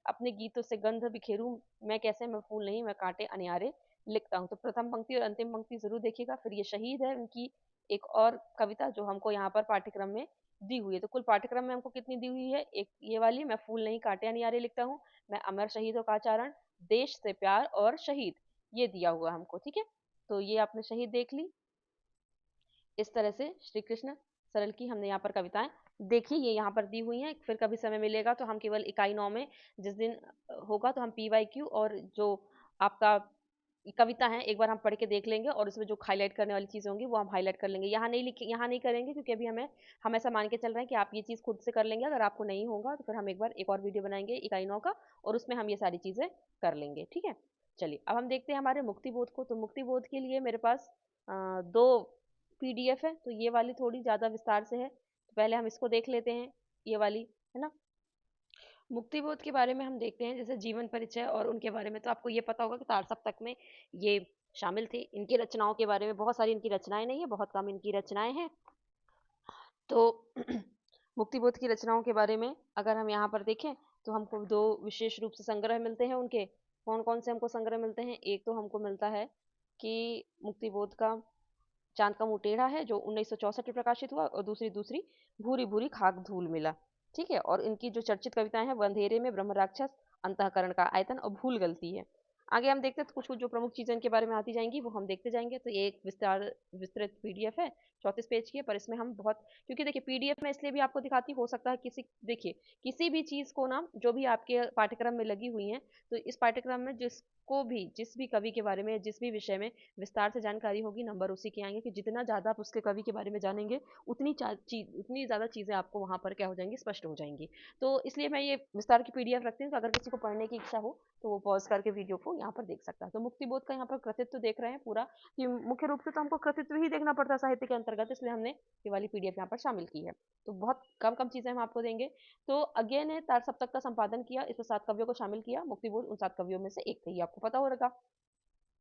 A: अपने गीतों से गंध बिखेरूं मैं कैसे, मैं फूल नहीं मैं कांटे अनियारे लिखता हूँ। तो प्रथम पंक्ति और अंतिम पंक्ति जरूर देखिएगा। फिर ये शहीद है उनकी एक और कविता जो हमको यहाँ पर पाठ्यक्रम में दी हुई है। तो कुल पाठ्यक्रम में हमको कितनी दी हुई है, एक ये वाली, मैं फूल नहीं कांटे अनियारे लिखता हूँ, मैं अमर शहीदों का आचरण, देश से प्यार और शहीद, ये दिया हुआ हमको। ठीक है, तो ये आपने शहीद देख ली। इस तरह से श्री कृष्ण सरल की हमने यहाँ पर कविताएं देखी, ये यहाँ पर दी हुई हैं। फिर कभी समय मिलेगा तो हम केवल इकाई 9 में जिस दिन होगा तो हम PYQ और जो आपका कविता है एक बार हम पढ़ के देख लेंगे, और उसमें जो हाईलाइट करने वाली चीजें होंगी वो हम हाईलाइट कर लेंगे। यहाँ नहीं करेंगे, क्योंकि अभी हम ऐसा मान के चल रहे हैं कि आप ये चीज खुद से कर लेंगे। अगर आपको नहीं होगा तो फिर हम एक बार एक और वीडियो बनाएंगे इकाई 9 का, और उसमें हम ये सारी चीजें कर लेंगे। ठीक है, चलिए अब हम देखते हैं हमारे मुक्ति बोध को। तो मुक्ति बोध के लिए मेरे पास 2 PDF है, तो ये वाली थोड़ी ज्यादा विस्तार से है, तो पहले हम इसको देख लेते हैं, ये वाली है ना। मुक्तिबोध के बारे में हम देखते हैं, जैसे जीवन परिचय और उनके बारे में तो आपको ये पता होगा कि तार सप्तक में ये शामिल थे। इनकी रचनाओं के बारे में, बहुत सारी इनकी रचनाएं नहीं है, बहुत कम इनकी रचनाएं हैं। तो मुक्तिबोध की रचनाओं के बारे में अगर हम यहाँ पर देखें तो हमको 2 विशेष रूप से संग्रह मिलते हैं उनके। कौन कौन से हमको संग्रह मिलते हैं, एक तो हमको मिलता है कि मुक्तिबोध का चांद का मुंह टेढ़ा है, जो 1964 में प्रकाशित हुआ, और दूसरी दूसरी भूरी भूरी खाक धूल मिला। ठीक है, और इनकी जो चर्चित कविताएं हैं, वो अंधेरे में, ब्रह्म राक्षस, अंतःकरण का आयतन और भूल गलती है। आगे हम देखते हैं तो कुछ कुछ जो प्रमुख चीजें इनके बारे में आती जाएंगी वो हम देखते जाएंगे। तो ये एक विस्तृत PDF है, 34 पेज की है, पर इसमें हम बहुत, क्योंकि देखिए PDF में इसलिए भी आपको दिखाती, हो सकता है देखिए किसी भी चीज को ना, जो भी आपके पाठ्यक्रम में लगी हुई है, तो इस पाठ्यक्रम में जिस भी कवि के बारे में, जिस भी विषय में विस्तार से जानकारी होगी, नंबर उसी के आएंगे, कि जितना ज्यादा आप उसके कवि के बारे में जानेंगे उतनी ज्यादा चीजें आपको वहां पर क्या हो जाएंगी, स्पष्ट हो जाएंगी। तो इसलिए मैं ये विस्तार की PDF रखती हूँ, तो अगर किसी को पढ़ने की इच्छा हो तो वो पॉज करके वीडियो को यहाँ पर देख सकता है। तो मुक्तिबोध का यहाँ पर कृतित्व देख रहे हैं पूरा, कि मुख्य रूप से तो हमको कृतित्व ही देखना पड़ता है साहित्य के अंतर्गत, इसलिए हमने ये वाली PDF यहाँ पर शामिल की है। तो बहुत कम कम चीजें हम आपको देंगे। तो अज्ञे ने तार सप्तक का संपादन किया, इसमें 7 कवियों को शामिल किया, मुक्तिबोध उन 7 कवियों में से एक थे, ये आपको पता होगा।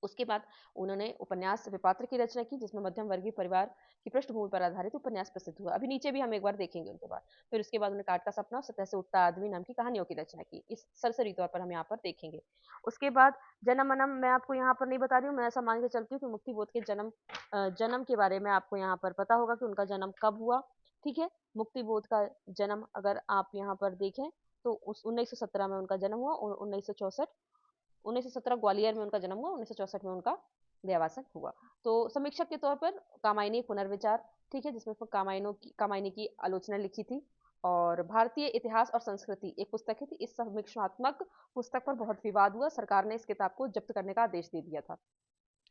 A: उसके बाद उन्होंने उपन्यास विपात्र की रचना की, जिसमें मध्यम वर्गीय परिवार की पृष्ठभूमि पर आधारित उपन्यास प्रसिद्ध हुआ। अभी नीचे भी हम एक बार देखेंगे उनके बाद। फिर उसके बाद उन्होंने काट का सपना और सतह से उठता आदमी नाम की कहानियों की रचना की, इस सरसरी तौर पर हम यहाँ पर देखेंगे। उसके बाद जन्म मनम मैं आपको यहाँ पर नहीं बता रही हूँ, मैं ऐसा मान के चलती हूँ कि मुक्तिबोध के जन्म के बारे में आपको यहाँ पर पता होगा कि उनका जन्म कब हुआ। ठीक है, मुक्तिबोध का जन्म अगर आप यहाँ पर देखें तो उस 1917 में उनका जन्म हुआ, और 1917 ग्वालियर में उनका जन्म हुआ, 1964 में उनका देहावसान हुआ। तो समीक्षक के तौर पर कामायनी पुनर्विचार, ठीक है, जिसमें कामायनी की आलोचना लिखी थी, और भारतीय इतिहास और संस्कृति एक पुस्तक थी। इस समीक्षात्मक पुस्तक पर बहुत विवाद हुआ, सरकार ने इस किताब को जब्त करने का आदेश दे दिया था।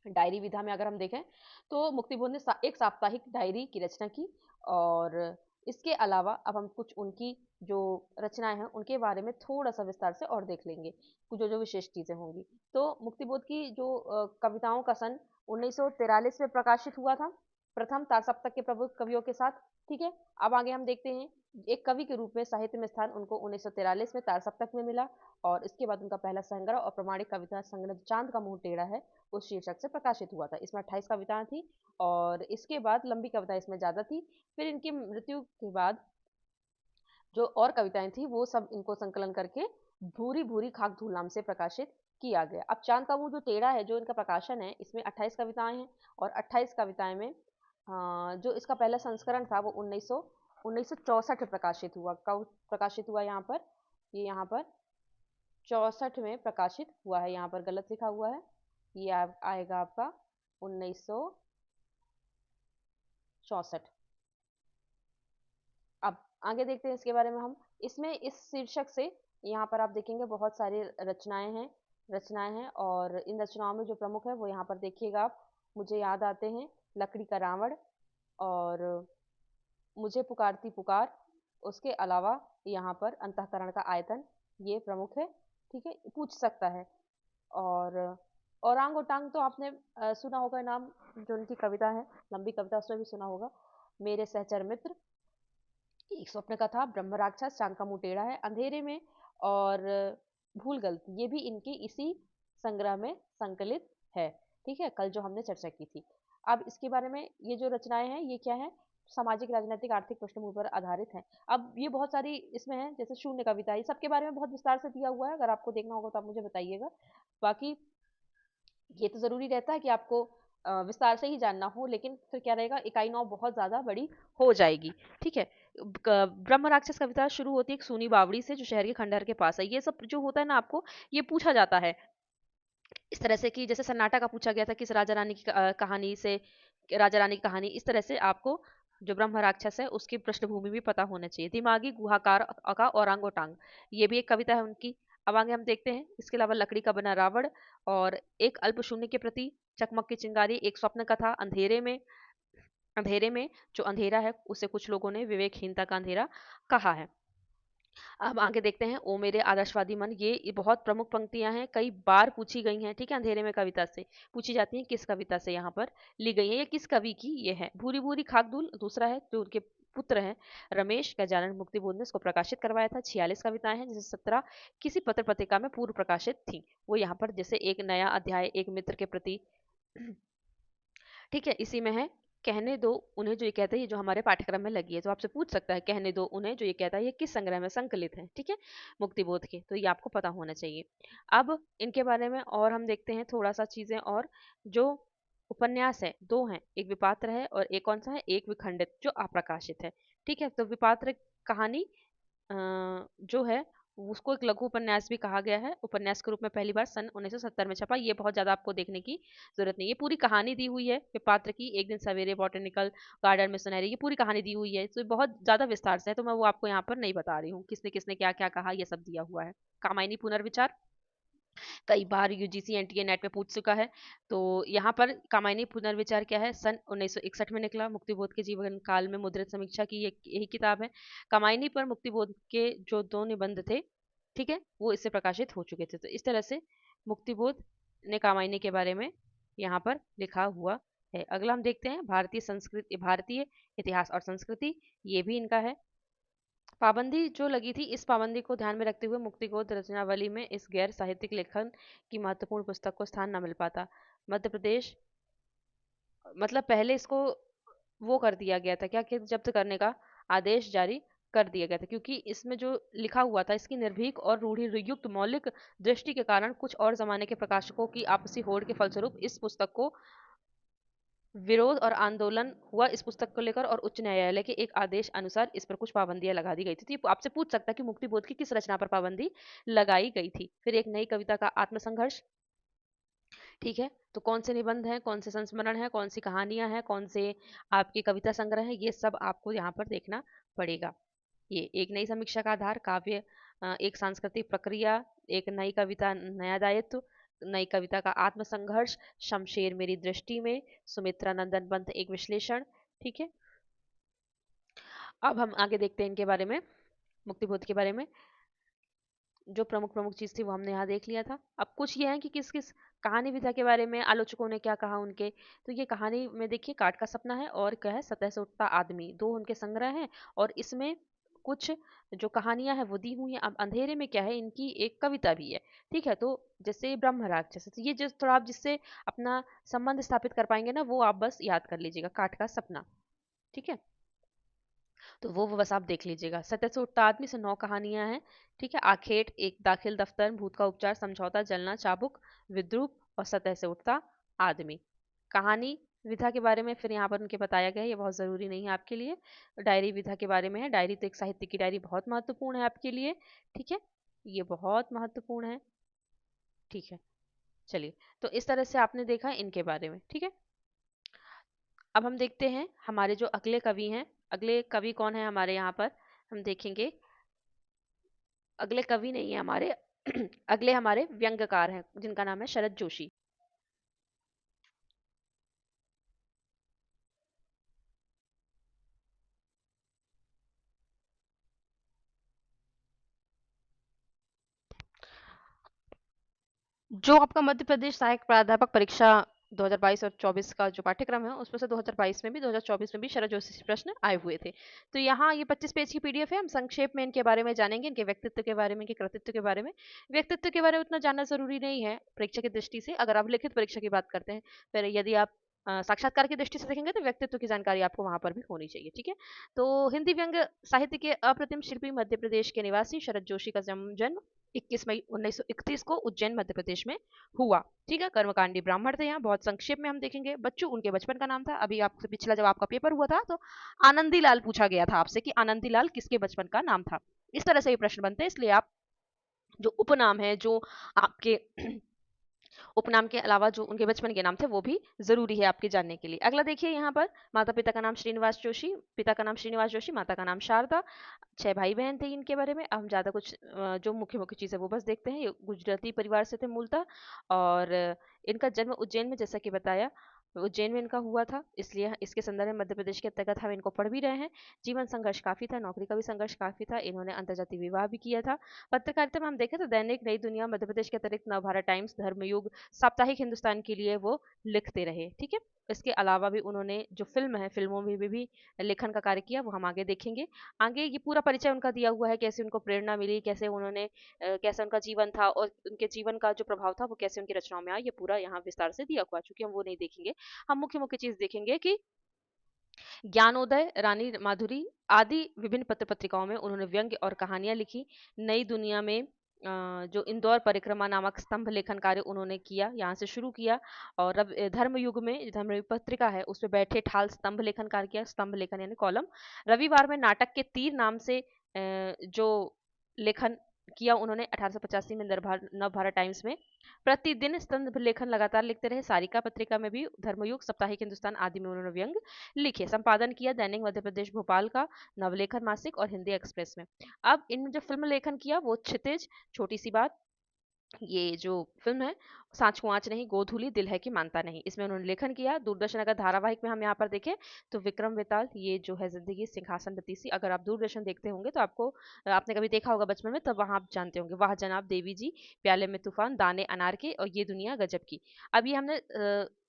A: डायरी विधा में अगर हम देखें तो मुक्तिबोध ने एक साप्ताहिक डायरी की रचना की, और इसके अलावा अब हम कुछ उनकी जो रचनाएं हैं उनके बारे में थोड़ा सा विस्तार से और देख लेंगे, कुछ जो जो विशेष चीजें होंगी। तो मुक्तिबोध की जो कविताओं का सन 1943 में प्रकाशित हुआ था, प्रथम तार सप्तक के प्रमुख कवियों के साथ। ठीक है, अब आगे हम देखते हैं, एक कवि के रूप में साहित्य में स्थान उनको 1943 में तार सप्तक में मिला, और इसके बाद उनका पहला संग्रह और प्रमाणिक कविता संग्रह चांद का मुंह टेढ़ा है उस शीर्षक से प्रकाशित हुआ था। इसमें 28 कविताएं थी, और इसके बाद लंबी कविताएं इसमें ज्यादा थी। फिर इनकी मृत्यु के बाद जो और कविताएं थी वो सब इनको संकलन करके भूरी भूरी खाक धूल नाम से प्रकाशित किया गया। अब चांद का मुंह जो टेढ़ा है, जो इनका प्रकाशन है, इसमें 28 कविताएं हैं, और 28 कविताएं में जो इसका पहला संस्करण था वो 1964 में प्रकाशित हुआ। कब प्रकाशित हुआ यहाँ पर, ये यहाँ पर 64 में प्रकाशित हुआ है, यहाँ पर गलत लिखा हुआ है, ये आएगा आपका 1964। अब आगे देखते हैं इसके बारे में हम। इसमें इस शीर्षक से यहाँ पर आप देखेंगे बहुत सारी रचनाएं हैं, और इन रचनाओं में जो प्रमुख है वो यहाँ पर देखिएगा आप। मुझे याद आते हैं लकड़ी का रावण और मुझे पुकारती पुकार, उसके अलावा यहाँ पर अंतःकरण का आयतन, ये प्रमुख है। ठीक है, पूछ सकता है। और औरांग ओटांग तो आपने सुना होगा नाम, जो उनकी कविता है, लंबी कविता, उसमें भी सुना होगा। मेरे सहचर मित्र, एक स्वप्न कथा, ब्रह्म राक्षस, चांद का मुंह टेढ़ा है, अंधेरे में, और भूल गलती, ये भी इनकी इसी संग्रह में संकलित है। ठीक है, कल जो हमने चर्चा की थी। अब इसके बारे में, ये जो रचनाएं हैं ये क्या है, सामाजिक, राजनीतिक, आर्थिक पृष्ठभूमि पर आधारित है। अब ये बहुत सारी इसमें है, जैसे शून्य कविता, ये सबके बारे में बहुत विस्तार से दिया हुआ है, अगर आपको देखना होगा तो आप मुझे बताइएगा। बाकी ये तो जरूरी रहता है कि आपको विस्तार से ही जानना हो, लेकिन फिर क्या रहेगा, इकाई 9 बहुत ज्यादा बड़ी हो जाएगी। ठीक है, ब्रह्म राक्षस कविता शुरू होती है एक सूनी बावड़ी से, जो शहर के खंडहर के पास है। ये सब जो होता है ना, आपको ये पूछा जाता है इस तरह से, कि जैसे सन्नाटा का पूछा गया था किस राजा रानी की कहानी से, राजा रानी की कहानी, इस तरह से आपको जो ब्रह्म राक्षस है उसकी पृष्ठभूमि भी पता होना चाहिए। दिमागी गुहाकार का औरंगोटांग, ये भी एक कविता है उनकी। अब आगे हम देखते हैं, इसके अलावा लकड़ी का बना रावण, और एक अल्प शून्य के प्रति, चकमक की चिंगारी, एक स्वप्न कथा, अंधेरे में जो अंधेरा है उसे कुछ लोगों ने विवेकहीनता का अंधेरा कहा है। अब आगे देखते हैं, ओ मेरे आदर्शवादी मन, ये बहुत प्रमुख पंक्तियां हैं, कई बार पूछी गई हैं। ठीक है, अंधेरे में कविता से पूछी जाती हैं, किस कविता से यहाँ पर ली गई है, ये किस कवि की ये है। भूरी भूरी खाकधूल दूसरा है, जो उनके पुत्र हैं रमेश गजानन मुक्तिबोध ने इसको प्रकाशित करवाया था। 46 कविताएं हैं, जिसे 17 किसी पत्र पत्रिका में पूर्व प्रकाशित थी। वो यहाँ पर जैसे एक नया अध्याय एक मित्र के प्रति, ठीक है, इसी में है कहने दो उन्हें जो ये कहता है, ये जो हमारे पाठ्यक्रम में लगी है, तो आपसे पूछ सकता है कहने दो उन्हें जो ये कहता है, ये किस संग्रह में संकलित है। ठीक है, मुक्तिबोध के, तो ये आपको पता होना चाहिए। अब इनके बारे में और हम देखते हैं थोड़ा सा चीजें, और जो उपन्यास है दो हैं, एक विपात्र है और एक कौन सा है, एक विखंडित, जो अप्रकाशित है। ठीक है, तो विपात्र कहानी जो है उसको एक लघु उपन्यास भी कहा गया है। उपन्यास के रूप में पहली बार सन 1970 में छपा। ये बहुत ज्यादा आपको देखने की जरूरत नहीं, ये पूरी कहानी दी हुई है विपात्र की, एक दिन सवेरे बॉटेनिकल गार्डन में सुनहरी, ये पूरी कहानी दी हुई है, तो बहुत ज्यादा विस्तार से है, तो मैं वो आपको यहाँ पर नहीं बता रही हूँ, किसने किसने क्या क्या कहा, ये सब दिया हुआ है। कामायनी पुनर्विचार कई बार यूजीसी एनटीए नेट में पूछ चुका है, तो यहाँ पर कामायनी पुनर्विचार क्या है, सन 1961 में निकला, मुक्तिबोध के जीवन काल में मुद्रित समीक्षा की यही किताब है। कामायनी पर मुक्तिबोध के जो 2 निबंध थे, ठीक है, वो इससे प्रकाशित हो चुके थे। तो इस तरह से मुक्तिबोध ने कामायनी के बारे में यहाँ पर लिखा हुआ है। अगला हम देखते हैं भारतीय इतिहास और संस्कृति, ये भी इनका है। पाबंदी जो लगी थी, इस पाबंदी को ध्यान में रखते हुए मुक्तिबोध रचनावली में इस गैर साहित्यिक लेखन की महत्वपूर्ण पुस्तक को स्थान न मिल पाता। मध्य प्रदेश, मतलब पहले इसको वो कर दिया गया था क्या, कि जब्त करने का आदेश जारी कर दिया गया था, क्योंकि इसमें जो लिखा हुआ था इसकी निर्भीक और रूढ़ियुक्त मौलिक दृष्टि के कारण कुछ और जमाने के प्रकाशकों की आपसी होड़ के फलस्वरूप इस पुस्तक को विरोध और आंदोलन हुआ इस पुस्तक को लेकर, और उच्च न्यायालय के एक आदेश अनुसार इस पर कुछ पाबंदियां लगा दी गई थी। तो ये आपसे पूछ सकता है कि मुक्तिबोध की किस रचना पर पाबंदी लगाई गई थी। फिर एक नई कविता का आत्मसंघर्ष, ठीक है, तो कौन से निबंध हैं, कौन से संस्मरण है, कौन सी कहानियां हैं, कौन से आपकी कविता संग्रह है, ये सब आपको यहाँ पर देखना पड़ेगा। ये एक नई समीक्षा का आधार, काव्य एक सांस्कृतिक प्रक्रिया, एक नई कविता नया दायित्व, नई कविता का आत्मसंघर्ष, शमशेर मेरी दृष्टि में, सुमित्रा नंदन पंत एक विश्लेषण। ठीक है, अब हम आगे देखते हैं इनके बारे में, मुक्तिबोध के बारे में। जो प्रमुख प्रमुख चीज थी वो हमने यहाँ देख लिया था। अब कुछ ये है कि किस किस कहानी विधा के बारे में आलोचकों ने क्या कहा उनके। तो ये कहानी में देखिए, काट का सपना है और क्या है, सतह से उठता आदमी, दो उनके संग्रह हैं। और इसमें कुछ जो कहानियां हैं वो दी हुई हैं। अब अंधेरे में क्या है, इनकी एक कविता भी है। ठीक है, तो जैसे ब्रह्म राक्षस, तो ये जिस थोड़ा आप जिससे अपना संबंध स्थापित कर पाएंगे ना, वो आप बस याद कर लीजिएगा, काट का सपना। ठीक है, तो वो बस आप देख लीजिएगा। सत्य से उठता आदमी से 9 कहानियां हैं। ठीक है, आखेट, एक दाखिल दफ्तर, भूत का उपचार, समझौता, जलना, चाबुक, विद्रूप और सतह से उठता आदमी। कहानी विधा के बारे में फिर यहाँ पर उनके बताया गया है, ये बहुत ज़रूरी नहीं है आपके लिए। डायरी विधा के बारे में है। डायरी तो एक साहित्य की डायरी बहुत महत्वपूर्ण है आपके लिए। ठीक है, ये बहुत महत्वपूर्ण है। ठीक है, चलिए, तो इस तरह से आपने देखा इनके बारे में। ठीक है, अब हम देखते हैं हमारे जो अगले कवि हैं। अगले कवि कौन है हमारे यहाँ पर, हम देखेंगे। अगले कवि नहीं है हमारे अगले हमारे व्यंग्यकार हैं जिनका नाम है शरद जोशी। जो आपका मध्य प्रदेश सहायक प्राध्यापक परीक्षा 2022 और 24 का जो पाठ्यक्रम है, उसमें से 2022 में भी 2024 में भी शरद जोशी से प्रश्न आए हुए थे। तो यहाँ ये 25 पेज की पीडीएफ है। हम संक्षेप में इनके बारे में जानेंगे, इनके व्यक्तित्व के बारे में, इनके कृतित्व के बारे में। व्यक्तित्व के बारे में उतना जानना जरूरी नहीं है परीक्षा की दृष्टि से, अगर आप लिखित परीक्षा की बात करते हैं। फिर यदि आप साक्षात्कार की दृष्टि से देखेंगे तो व्यक्तित्व की जानकारी आपको वहां पर भी होनी चाहिए। ठीक है, तो हिंदी व्यंग्य साहित्य के अप्रतिम शिल्पी, मध्य प्रदेश के निवासी शरद जोशी का जन्म 21 मई 1931 को उज्जैन मध्य प्रदेश में हुआ। ठीक है, कर्मकांडी ब्राह्मण थे। यहाँ बहुत संक्षेप में हम देखेंगे। बच्चों, उनके बचपन का नाम था, अभी आपसे पिछला जब आपका पेपर हुआ था तो आनंदी लाल पूछा गया था आपसे कि आनंदी लाल किसके बचपन का नाम था। इस तरह से ये प्रश्न बनते हैं, इसलिए आप जो उपनाम है, जो आपके उपनाम के अलावा जो उनके बचपन के नाम थे वो भी जरूरी है आपके जानने के लिए। अगला देखिए यहाँ पर, माता पिता का नाम श्रीनिवास जोशी, पिता का नाम श्रीनिवास जोशी, माता का नाम शारदा। 6 भाई बहन थे इनके बारे में। अब हम ज्यादा कुछ जो मुख्य मुख्य चीज है वो बस देखते हैं। ये गुजराती परिवार से थे मूलतः। और इनका जन्म उज्जैन में, जैसा कि बताया, उज्जैन में इनका हुआ था, इसलिए इसके संदर्भ में मध्य प्रदेश के अंतर्गत हम इनको पढ़ भी रहे हैं। जीवन संघर्ष काफी था, नौकरी का भी संघर्ष काफी था। इन्होंने अंतर्जातीय विवाह भी किया था। पत्रकारिता में हम देखें तो दैनिक नई दुनिया, मध्य प्रदेश के अतिरिक्त नवभारत टाइम्स, धर्मयुग, साप्ताहिक हिंदुस्तान के लिए वो लिखते रहे। ठीक है, इसके अलावा भी उन्होंने जो फिल्म है, फिल्मों में भी लेखन का कार्य किया, वो हम आगे देखेंगे। आगे ये पूरा परिचय उनका दिया हुआ है, कैसे उनको प्रेरणा मिली, कैसे उन्होंने कैसा उनका जीवन था और उनके जीवन का जो प्रभाव था वो कैसे उनकी रचनाओं में आया, ये पूरा यहाँ विस्तार से दिया हुआ है। चूंकि हम वो नहीं देखेंगे, हम मुख्य मुख्य चीज देखेंगे कि ज्ञानोदय, रानी माधुरी आदि विभिन्न पत्र पत्रिकाओं में उन्होंने व्यंग्य और कहानियां लिखी। नई दुनिया में जो इंदौर परिक्रमा नामक स्तंभ लेखन कार्य उन्होंने किया, यहाँ से शुरू किया। और अब धर्मयुग में, जो धर्मयुग पत्रिका है, उसमें बैठे ठाल स्तंभ लेखन कार्य किया। स्तंभ लेखन यानी कॉलम। रविवार में नाटक के तीर नाम से जो लेखन किया उन्होंने 1885 में नवभारत टाइम्स में। प्रतिदिन स्तंभ लेखन लगातार लिखते रहे। सारिका पत्रिका में भी, धर्मयुग, साप्ताहिक हिंदुस्तान आदि में उन्होंने व्यंग लिखे। संपादन किया दैनिक मध्य प्रदेश भोपाल का, नवलेखन मासिक और हिंदी एक्सप्रेस में। अब इन जो फिल्म लेखन किया वो क्षितिज, छोटी सी बात, ये जो फिल्म है, सांच को आंच नहीं, गोधूली, दिल है कि मानता नहीं, इसमें उन्होंने लेखन किया। दूरदर्शन अगर धारावाहिक में हम यहाँ पर देखें तो विक्रम बेताल, ये जो है जिंदगी सिंहासन बत्तीसी, अगर आप दूरदर्शन देखते होंगे तो आपको, आपने कभी देखा होगा बचपन में, तब वहां आप जानते होंगे। वाह जनाब, देवी जी, प्याले में तूफान, दाने अनार के और ये दुनिया गजब की। अब ये हमने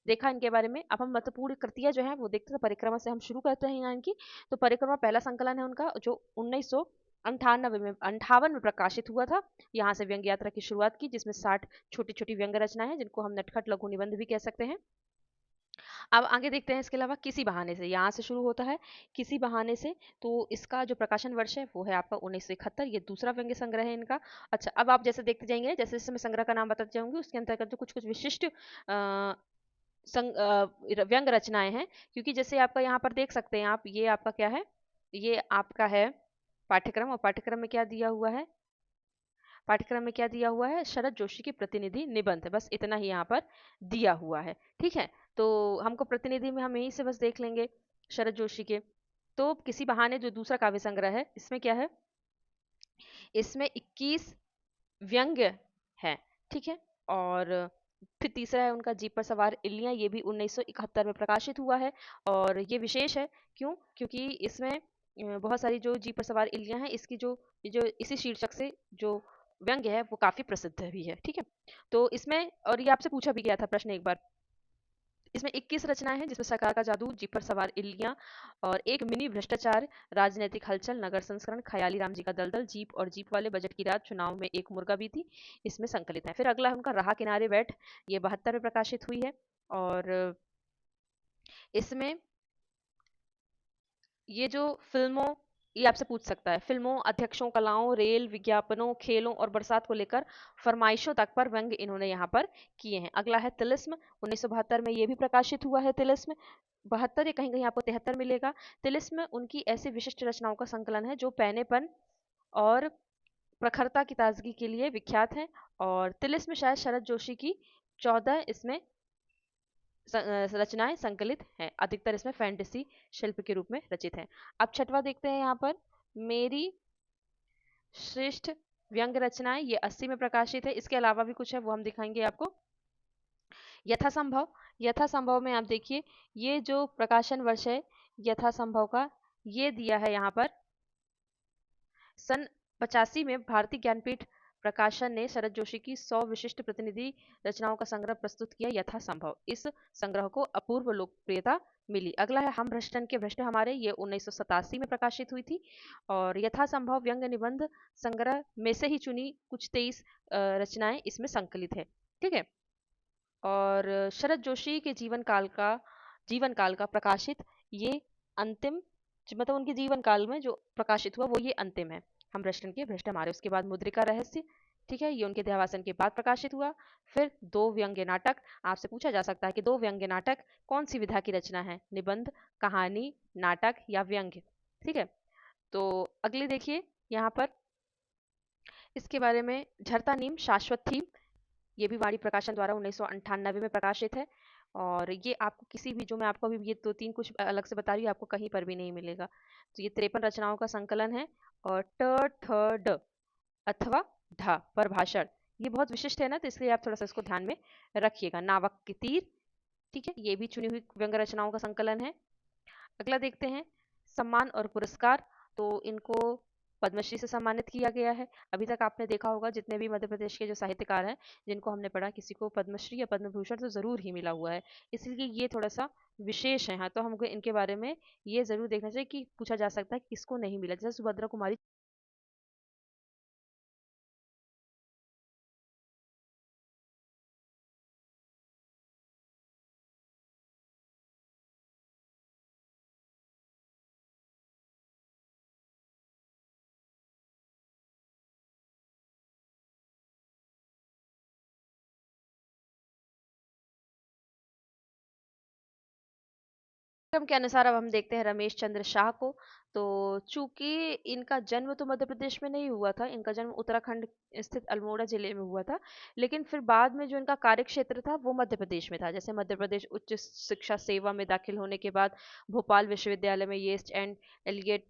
A: देखा इनके बारे में। अब हम महत्वपूर्ण कृतियां जो है वो देखते हैं। परिक्रमा से हम शुरू करते हैं यहाँ इनकी। तो परिक्रमा पहला संकलन है उनका, जो 1958 में प्रकाशित हुआ था। यहाँ से व्यंग्य यात्रा की शुरुआत की, जिसमें 60 छोटी छोटी व्यंग्य रचनाएं हैं, जिनको हम नटखट लघु निबंध भी कह सकते हैं। अब आगे देखते हैं इसके अलावा किसी बहाने से, यहाँ से शुरू होता है किसी बहाने से। तो इसका जो प्रकाशन वर्ष है वो है आपका 1971। ये दूसरा व्यंग्य संग्रह है इनका। अच्छा, अब आप जैसे देखते जाएंगे, जैसे जैसे मैं संग्रह का नाम बताते जाऊंगी, उसके अंतर्गत जो कुछ कुछ विशिष्ट व्यंग रचनाएं हैं। क्योंकि जैसे आपका यहाँ पर देख सकते हैं आप, ये आपका क्या है, ये आपका है पाठ्यक्रम। और पाठ्यक्रम में क्या दिया हुआ है, पाठ्यक्रम में क्या दिया हुआ है, शरद जोशी की प्रतिनिधि निबंध, बस इतना ही यहाँ पर दिया हुआ है। ठीक है, तो हमको प्रतिनिधि में हम यहीं से बस देख लेंगे शरद जोशी के। तो किसी बहाने जो दूसरा काव्य संग्रह है, इसमें क्या है, इसमें 21 व्यंग्य है। ठीक है, और फिर तीसरा है उनका जीप पर सवार इल्लियां, ये भी 1971 में प्रकाशित हुआ है। और ये विशेष है, क्यों, क्योंकि इसमें बहुत सारी जो जीप पर सवार इल्लियां हैं, इसकी जो इसी शीर्षक से जो व्यंग्य है वो काफी प्रसिद्ध भी है। ठीक है, तो इसमें और ये आपसे पूछा भी गया था प्रश्न एक बार। इसमें 21 रचनाएं हैं, जिसमें सरकार का जादू, जीप पर सवार इल्लियां और एक मिनी भ्रष्टाचार, राजनीतिक हलचल, नगर संस्करण, ख्याली राम जी का दलदल, जीप और जीप वाले, बजट की रात, चुनाव में एक मुर्गा भी थी, इसमें संकलित है। फिर अगला है उनका राह किनारे बैठ, ये 72 में प्रकाशित हुई है। और इसमें ये जो फिल्मों ये आपसे पूछ सकता है, फिल्मों, अध्यक्षों, कलाओं, रेल, विज्ञापनों, खेलों और बरसात को लेकर फरमाइशों तक पर व्यंग इन्होंने यहाँ पर किए हैं। अगला है तिलिस्म, 1972 में ये भी प्रकाशित हुआ है। तिलिस्म 72 या कहीं कहीं आपको 73 मिलेगा। तिलिस्म उनकी ऐसी विशिष्ट रचनाओं का संकलन है जो पैनेपन और प्रखरता की ताजगी के लिए विख्यात है। और तिलिस्म शायद शरद जोशी की 14 इसमें रचनाएं संकलित हैं। अधिकतर इसमें फैंटेसी शिल्प के रूप में रचित हैं। अब छठवा देखते हैं यहाँ पर, मेरी श्रेष्ठ व्यंग रचनाएं, ये 80 में प्रकाशित है। इसके अलावा भी कुछ है, वो हम दिखाएंगे आपको। यथासंभव, यथासंभव में आप देखिए, ये जो प्रकाशन वर्ष है यथासंभव का, ये दिया है यहाँ पर सन 85 में। भारतीय ज्ञानपीठ प्रकाशन ने शरद जोशी की 100 विशिष्ट प्रतिनिधि रचनाओं का संग्रह प्रस्तुत किया, यथासंभव। इस संग्रह को अपूर्व लोकप्रियता मिली। अगला है हम भ्रष्टन के भ्रष्ट हमारे, ये 1987 में प्रकाशित हुई थी। और यथासंभव व्यंग्य निबंध संग्रह में से ही चुनी कुछ 23 रचनाएं इसमें संकलित है। ठीक है, और शरद जोशी के जीवन काल का प्रकाशित ये अंतिम, मतलब उनके जीवन काल में जो प्रकाशित हुआ वो ये अंतिम है, हम भ्रष्टन के भ्रष्ट हमारे। उसके बाद मुद्रिका रहस्य, ठीक है, ये उनके देहावसान के बाद प्रकाशित हुआ। फिर दो व्यंग्य नाटक, आपसे पूछा जा सकता है कि दो व्यंग्य नाटक कौन सी विधा की रचना है, निबंध, कहानी, नाटक या व्यंग्य। ठीक है, तो अगले देखिए यहाँ पर इसके बारे में, झरता नीम शाश्वत थीम, ये भी वाणी प्रकाशन द्वारा 1998 में प्रकाशित है। और ये आपको किसी भी, जो मैं आपको अभी ये दो तीन कुछ अलग से बता रही हूँ, आपको कहीं पर भी नहीं मिलेगा। तो ये 53 रचनाओं का संकलन है। और ट ठ ड अथवा ढ पर भाषण, ये बहुत विशिष्ट है ना, तो इसलिए आप थोड़ा सा इसको ध्यान में रखिएगा। नावक के तीर, ठीक है, ये भी चुनी हुई व्यंग्य रचनाओं का संकलन है। अगला देखते हैं सम्मान और पुरस्कार, तो इनको पद्मश्री से सम्मानित किया गया है। अभी तक आपने देखा होगा जितने भी मध्य प्रदेश के जो साहित्यकार हैं जिनको हमने पढ़ा, किसी को पद्मश्री या पद्म भूषण तो जरूर ही मिला हुआ है, इसलिए ये थोड़ा सा विशेष है। हाँ, तो हमको इनके बारे में ये जरूर देखना चाहिए कि पूछा जा सकता है कि किसको नहीं मिला, जैसे सुभद्रा कुमारी। क्रम के अनुसार अब हम देखते हैं रमेश चंद्र शाह को। तो चूंकि इनका जन्म तो मध्य प्रदेश में नहीं हुआ था, इनका जन्म उत्तराखंड स्थित अल्मोड़ा जिले में हुआ था, लेकिन फिर बाद में जो इनका कार्य क्षेत्र था वो मध्य प्रदेश में था। जैसे मध्य प्रदेश उच्च शिक्षा सेवा में दाखिल होने के बाद भोपाल विश्वविद्यालय में येस्ट and Eliot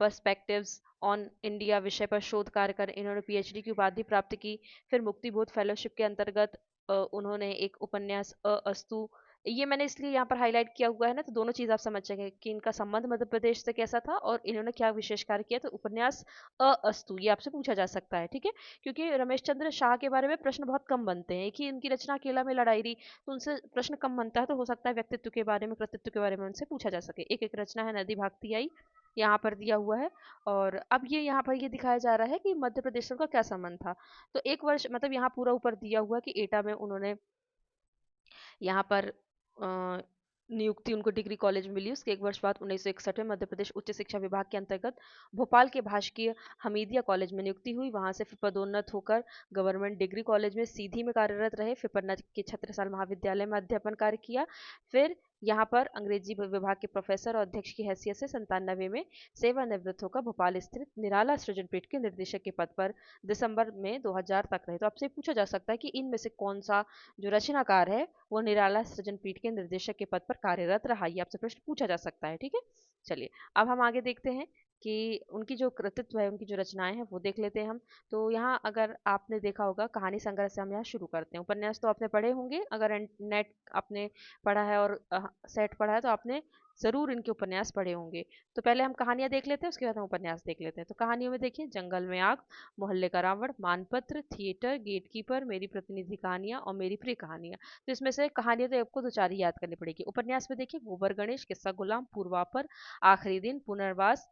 A: perspectives on India विषय पर शोध कार्य कर इन्होंने पीएचडी की उपाधि प्राप्त की। फिर मुक्तिबोध फेलोशिप के अंतर्गत उन्होंने एक उपन्यास अस्तु, ये मैंने इसलिए यहाँ पर हाईलाइट किया हुआ है ना, तो दोनों चीज आप समझ सकें कि इनका संबंध मध्य प्रदेश से कैसा था और इन्होंने क्या विशेष कार्य किया। तो उपन्यास अस्तु ये आपसे पूछा जा सकता है। ठीक है, क्योंकि रमेश चंद्र शाह के बारे में प्रश्न बहुत कम बनते हैं, एक ही इनकी रचना केला में लड़ाई, तो उनसे प्रश्न कम बनता है, तो हो सकता है व्यक्तित्व के बारे में, कृतित्व के बारे में उनसे पूछा जा सके। एक एक रचना है नदी भागती आई, यहाँ पर दिया हुआ है। और अब ये यहाँ पर ये दिखाया जा रहा है कि मध्य प्रदेश का क्या संबंध था। तो एक वर्ष, मतलब यहाँ पूरा ऊपर दिया हुआ कि एटा में उन्होंने यहाँ पर नियुक्ति उनको डिग्री कॉलेज में मिली। उसके एक वर्ष बाद 1961 में मध्य प्रदेश उच्च शिक्षा विभाग के अंतर्गत भोपाल के भाषकीय हमीदिया कॉलेज में नियुक्ति हुई। वहां से फिर पदोन्नत होकर गवर्नमेंट डिग्री कॉलेज में सीधी में कार्यरत रहे। फिर पन्ना के छत्रसाल महाविद्यालय में अध्यापन कार्य किया। फिर यहाँ पर अंग्रेजी विभाग के प्रोफेसर और अध्यक्ष की हैसियत से 97 में सेवानिवृत्त होकर भोपाल स्थित निराला सृजन पीठ के निर्देशक के पद पर दिसंबर में 2000 तक रहे। तो आपसे पूछा जा सकता है कि इनमें से कौन सा जो रचनाकार है वो निराला सृजन पीठ के निर्देशक के पद पर कार्यरत रहा, ये आपसे प्रश्न पूछा जा सकता है। ठीक है, चलिए अब हम आगे देखते हैं कि उनकी जो कृतित्व है, उनकी जो रचनाएं हैं वो देख लेते हैं हम। तो यहाँ अगर आपने देखा होगा कहानी संग्रह से हम यहाँ शुरू करते हैं। उपन्यास तो आपने पढ़े होंगे, अगर नेट आपने पढ़ा है और सेट पढ़ा है तो आपने जरूर इनके उपन्यास पढ़े होंगे। तो पहले हम कहानियां देख लेते हैं, उसके बाद हम उपन्यास देख लेते हैं। तो कहानियों में देखिए, जंगल में आग, मोहल्ले का रावण, मानपत्र, थिएटर, गेटकीपर, मेरी प्रतिनिधि कहानियां और मेरी प्रिय कहानियां। तो इसमें से कहानियां तो आपको दो चार ही याद करनी पड़ेगी। उपन्यास में देखिए, गोबर गणेश, किस्सा गुलाम, पूर्वापर, आखिरी दिन, पुनर्वास,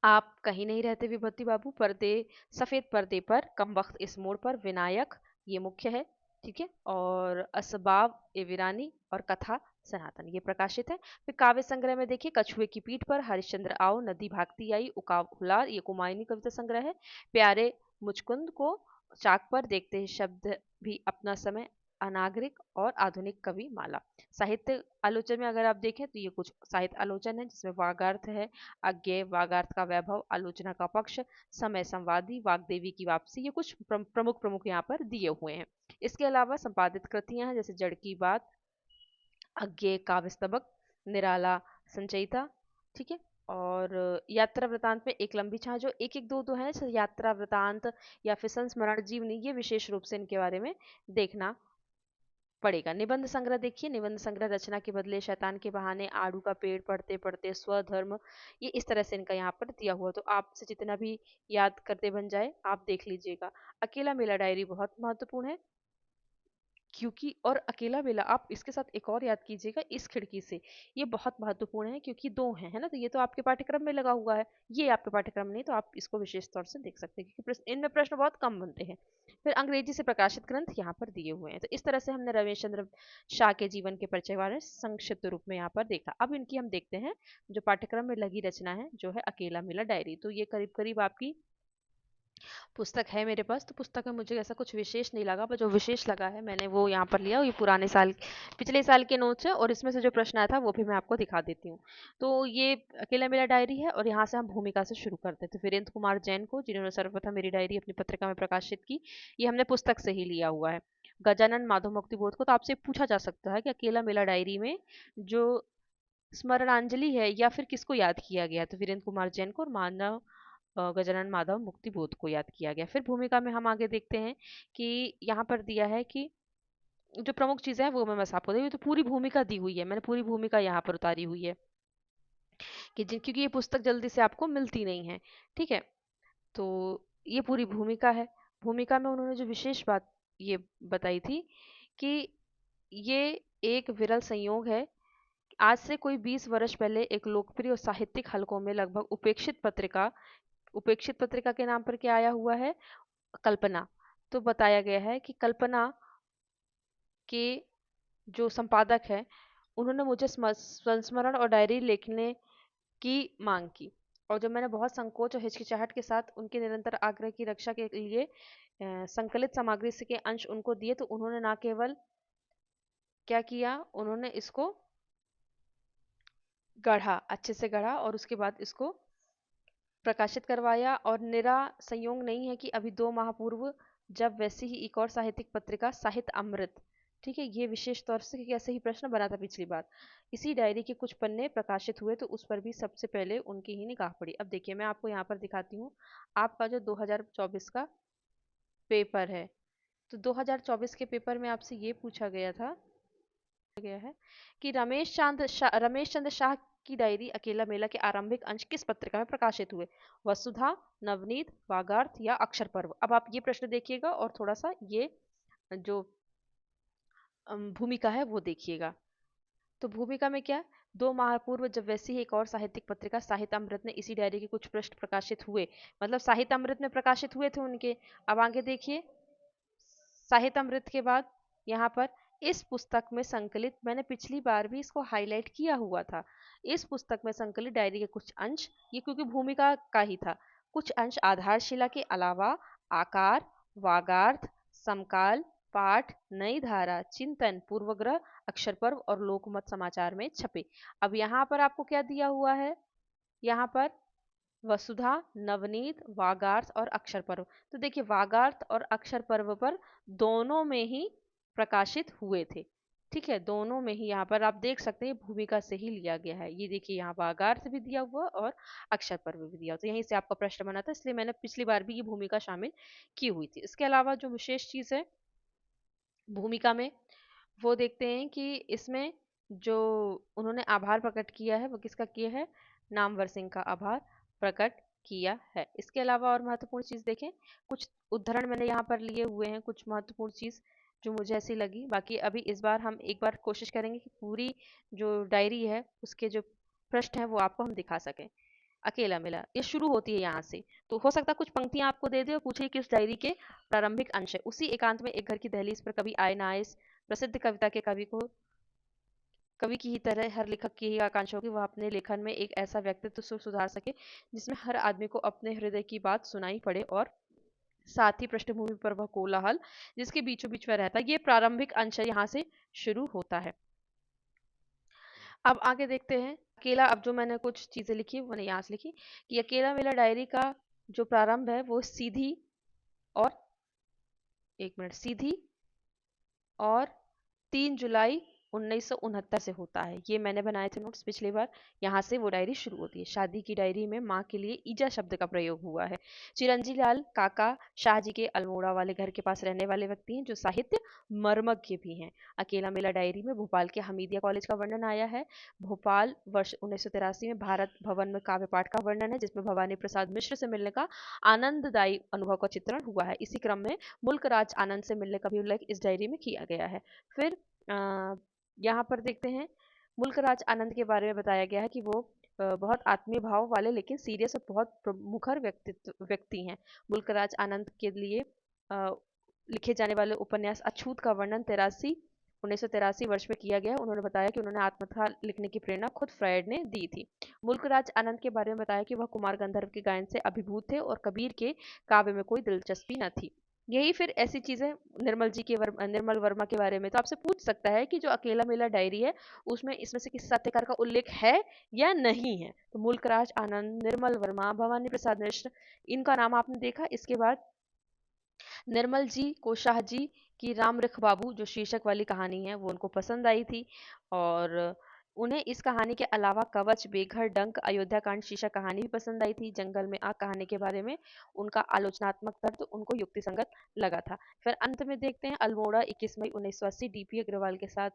A: आप कहीं नहीं रहते विभूति बाबू, पर्दे, सफेद पर्दे पर, कम वक्त इस मोड़ पर, विनायक, ये मुख्य है, ठीक है, और असबाब ए वीरानी और कथा सनातन, ये प्रकाशित है। फिर काव्य संग्रह में देखिए, कछुए की पीठ पर, हरिश्चंद्र आओ, नदी भागती आई, उकाब हुलार, ये कुमायूनी कविता संग्रह है। प्यारे मुचकुंद को, चाक पर, देखते ही शब्द भी अपना समय, अनागरिक और आधुनिक कवि माला। साहित्य आलोचन में अगर आप देखें तो ये कुछ साहित्य आलोचन है, जिसमें वागार्थ है, अज्ञेय, वागार्थ का वैभव, आलोचना का पक्ष, समय संवादी, वाग्देवी की वापसी, ये कुछ प्रमुख प्रमुख यहाँ पर दिए हुए हैं। इसके अलावा संपादित कृतियां हैं, जैसे जड़ की बात, अज्ञेय, काव्य स्तबक, निराला, संचयिता, ठीक है। और यात्रा वृतांत में एक लंबी छां, जो एक एक दो दो है, जैसे यात्रा वृतांत या फिर संस्मरण जीवनी, ये विशेष रूप से इनके बारे में देखना पड़ेगा। निबंध संग्रह देखिए, निबंध संग्रह, रचना के बदले, शैतान के बहाने, आड़ू का पेड़, पढ़ते पढ़ते, स्वधर्म, ये इस तरह से इनका यहाँ पर दिया हुआ। तो आपसे जितना भी याद करते बन जाए आप देख लीजिएगा। अकेला मेला डायरी बहुत महत्वपूर्ण है, क्योंकि और अकेला बेला, आप इसके साथ एक और याद कीजिएगा, इस खिड़की से, ये बहुत महत्वपूर्ण है क्योंकि दो हैं, है ना। तो ये तो आपके पाठ्यक्रम में लगा हुआ है, ये आपके पाठ्यक्रम में नहीं, तो आप इसको विशेष तौर से देख सकते हैं क्योंकि इनमें प्रश्न बहुत कम बनते हैं। फिर अंग्रेजी से प्रकाशित ग्रंथ यहाँ पर दिए हुए हैं। तो इस तरह से हमने रमेश चंद्र शाह के जीवन के परिचय बारे संक्षिप्त रूप में यहाँ पर देखा। अब इनकी हम देखते हैं जो पाठ्यक्रम में लगी रचना है, जो है अकेला मेला डायरी। तो ये करीब करीब आपकी पुस्तक है मेरे पास। तो पुस्तक में मुझे ऐसा कुछ विशेष नहीं लगा, पर जो विशेष लगा है मैंने वो यहाँ पर लिया। ये पुराने साल, पिछले साल के नोट्स है, और इसमें से जो प्रश्न आया था वो भी मैं आपको दिखा देती हूँ। तो ये अकेला मेरा डायरी है, और यहाँ से हम भूमिका से शुरू करते थे। वीरेंद्र कुमार जैन को, जिन्होंने सर्वप्रथम मेरी डायरी अपनी पत्रिका में प्रकाशित की, ये हमने पुस्तक से ही लिया हुआ है। गजानन माधव मुक्ति बोध को, तो आपसे पूछा जा सकता है कि अकेला मेला डायरी में जो स्मरणांजलि है या फिर किसको याद किया गया, तो वीरेंद्र कुमार जैन को और मानव गजानन माधव मुक्ति बोध को याद किया गया। फिर भूमिका में हम आगे देखते हैं कि यहाँ पर दिया है कि जो प्रमुख चीजें हैं वो मैं बस आपको देखिए, तो पूरी भूमिका दी हुई है, मैंने पूरी भूमिका यहाँ पर उतारी हुई है कि क्योंकि ये पुस्तक जल्दी से आपको मिलती नहीं है, ठीक है। तो ये पूरी भूमिका है। भूमिका में उन्होंने जो विशेष बात ये बताई थी कि ये एक विरल संयोग है, आज से कोई 20 वर्ष पहले एक लोकप्रिय और साहित्यिक हलकों में लगभग उपेक्षित पत्रिका के नाम पर क्या आया हुआ है, कल्पना। तो बताया गया है कि कल्पना के जो संपादक है, उन्होंने मुझे संस्मरण और डायरी लिखने की मांग की, और जब मैंने बहुत संकोच और हिचकिचाहट के साथ उनके निरंतर आग्रह की रक्षा के लिए संकलित सामग्री से के अंश उनको दिए, तो उन्होंने ना केवल क्या किया, उन्होंने इसको गढ़ा, अच्छे से गढ़ा, और उसके बाद इसको प्रकाशित करवाया। और निरा संयोग नहीं है कि अभी 2 माह पूर्व जब वैसी ही एक और साहित्यिक पत्रिका साहित्य अमृत, ठीक है, ये विशेष तौर से क्योंकि ऐसे ही प्रश्न बना था पिछली बार, इसी डायरी के कुछ पन्ने प्रकाशित हुए, तो उस पर भी सबसे पहले उनकी ही निगाह पड़ी। अब देखिए मैं आपको यहाँ पर दिखाती हूँ, आपका जो 2024 का पेपर है, तो 2024 के पेपर में आपसे ये पूछा गया है कि रमेश चंद्र शाह की डायरी अकेला मेला के आरंभिक अंश किस पत्रिका में प्रकाशित हुए, वसुधा, नवनीत, वागार्थ या अक्षर पर्व। अब आप ये प्रश्न देखिएगा और थोड़ा सा ये जो भूमिका है वो देखिएगा। तो भूमिका में क्या, 2 माह पूर्व जब वैसी ही एक और साहित्यिक पत्रिका साहित्य अमृत ने इसी डायरी के कुछ पृष्ठ प्रकाशित हुए, मतलब साहित्य अमृत में प्रकाशित हुए थे उनके। अब आगे देखिए, साहित्य अमृत के बाद यहाँ पर इस पुस्तक में संकलित, मैंने पिछली बार भी इसको हाईलाइट किया हुआ था, इस पुस्तक में संकलित डायरी के कुछ अंश, ये क्योंकि भूमिका का ही था, कुछ अंश आधारशिला के अलावा आकार, वागार्थ, समकाल, पाठ, नई धारा, चिंतन, पूर्वग्रह, अक्षर पर्व और लोकमत समाचार में छपे। अब यहाँ पर आपको क्या दिया हुआ है, यहाँ पर वसुधा, नवनीत, वागार्थ और अक्षर पर्व। तो देखिए वागार्थ और अक्षर पर्व पर दोनों में ही प्रकाशित हुए थे, ठीक है, दोनों में ही यहाँ पर आप देख सकते हैं भूमिका से ही लिया गया है। ये देखिए यहाँ वागार्थ भी दिया हुआ और अक्षर पर्व भी दिया, तो यहीं से आपका प्रश्न बना था, इसलिए मैंने पिछली बार भी ये भूमिका शामिल की हुई थी। इसके अलावा जो विशेष चीज है भूमिका में, वो देखते हैं कि इसमें जो उन्होंने आभार प्रकट किया है वो किसका किया है? नामवर सिंह का आभार प्रकट किया है। इसके अलावा और महत्वपूर्ण चीज देखें, कुछ उदाहरण मैंने यहाँ पर लिए हुए हैं, कुछ महत्वपूर्ण चीज जो मुझे ऐसी लगी। बाकी अभी इस बार हम एक बार कोशिश करेंगे कि पूरी जो डायरी है उसके जो प्रश्न है वो आपको हम दिखा सकें। अकेला मिला, ये शुरू होती है यहाँ से। तो हो सकता है कुछ पंक्तियां आपको दे दे और पूछे कि उस डायरी के प्रारंभिक अंश है। उसी एकांत में एक घर की दहलीज पर कभी आए ना आए, इस प्रसिद्ध कविता के कवि की ही तरह हर लेखक की ही आकांक्षा होगी वह अपने लेखन में एक ऐसा व्यक्तित्व सुधार सके जिसमें हर आदमी को अपने हृदय की बात सुनाई पड़े, और साथ ही पृष्ठभूमि पर वह कोलाहल जिसके बीचों बीच में रहता है। ये प्रारंभिक अंश यहाँ से शुरू होता है। अब आगे देखते हैं अकेला। अब जो मैंने कुछ चीजें लिखी वो मैंने यहाँ से लिखी कि अकेला मेला डायरी का जो प्रारंभ है वो सीधी और 1 मिनट, सीधी और 3 जुलाई 1969 से होता है। ये मैंने बनाए थे नोट्स पिछली बार। यहाँ से वो डायरी शुरू होती है। शादी की डायरी में माँ के लिए ईजा शब्द का प्रयोग हुआ है। चिरंजी लाल काका शाहजी के अल्मोड़ा वाले घर के पास रहने वाले व्यक्ति हैं जो साहित्य मर्मज्ञ भी हैं। अकेला मेला डायरी में भोपाल के हमीदिया कॉलेज का वर्णन आया है। भोपाल वर्ष 1983 में भारत भवन में काव्य पाठ का वर्णन है जिसमें भवानी प्रसाद मिश्र से मिलने का आनंददायी अनुभव का चित्रण हुआ है। इसी क्रम में मुल्क राज आनंद से मिलने का भी उल्लेख इस डायरी में किया गया है। फिर यहाँ पर देखते हैं मुल्क राज आनंद के बारे में बताया गया है कि वो बहुत आत्मीय भाव वाले लेकिन सीरियस और बहुत मुखर व्यक्ति हैं। मुल्क राज आनंद के लिए लिखे जाने वाले उपन्यास अछूत का वर्णन 1983 वर्ष में किया गया। उन्होंने बताया कि उन्होंने आत्मकथा लिखने की प्रेरणा खुद फ्रायड ने दी थी। मुल्क राज आनंद के बारे में बताया कि वह कुमार गंधर्व के गायन से अभिभूत थे और कबीर के काव्य में कोई दिलचस्पी न थी। यही फिर ऐसी चीजें निर्मल वर्मा के बारे में तो आपसे पूछ सकता है कि जो अकेला मेला डायरी है उसमें इसमें से किस साहित्यकार का उल्लेख है या नहीं है। तो मुल्क राज आनंद, निर्मल वर्मा, भवानी प्रसाद मिश्र, इनका नाम आपने देखा। इसके बाद निर्मल जी को शाह जी की राम रिख बाबू जो शीर्षक वाली कहानी है वो उनको पसंद आई थी, और उन्हें इस कहानी के अलावा कवच, बेघर, डंक, अयोध्या कांड शीर्षक कहानी भी पसंद आई थी। जंगल में आग कहानी के बारे में उनका आलोचनात्मक तर्क उनको युक्तिसंगत लगा था। फिर अंत में देखते हैं अल्मोड़ा 21 मई 1980 डीपी अग्रवाल के साथ,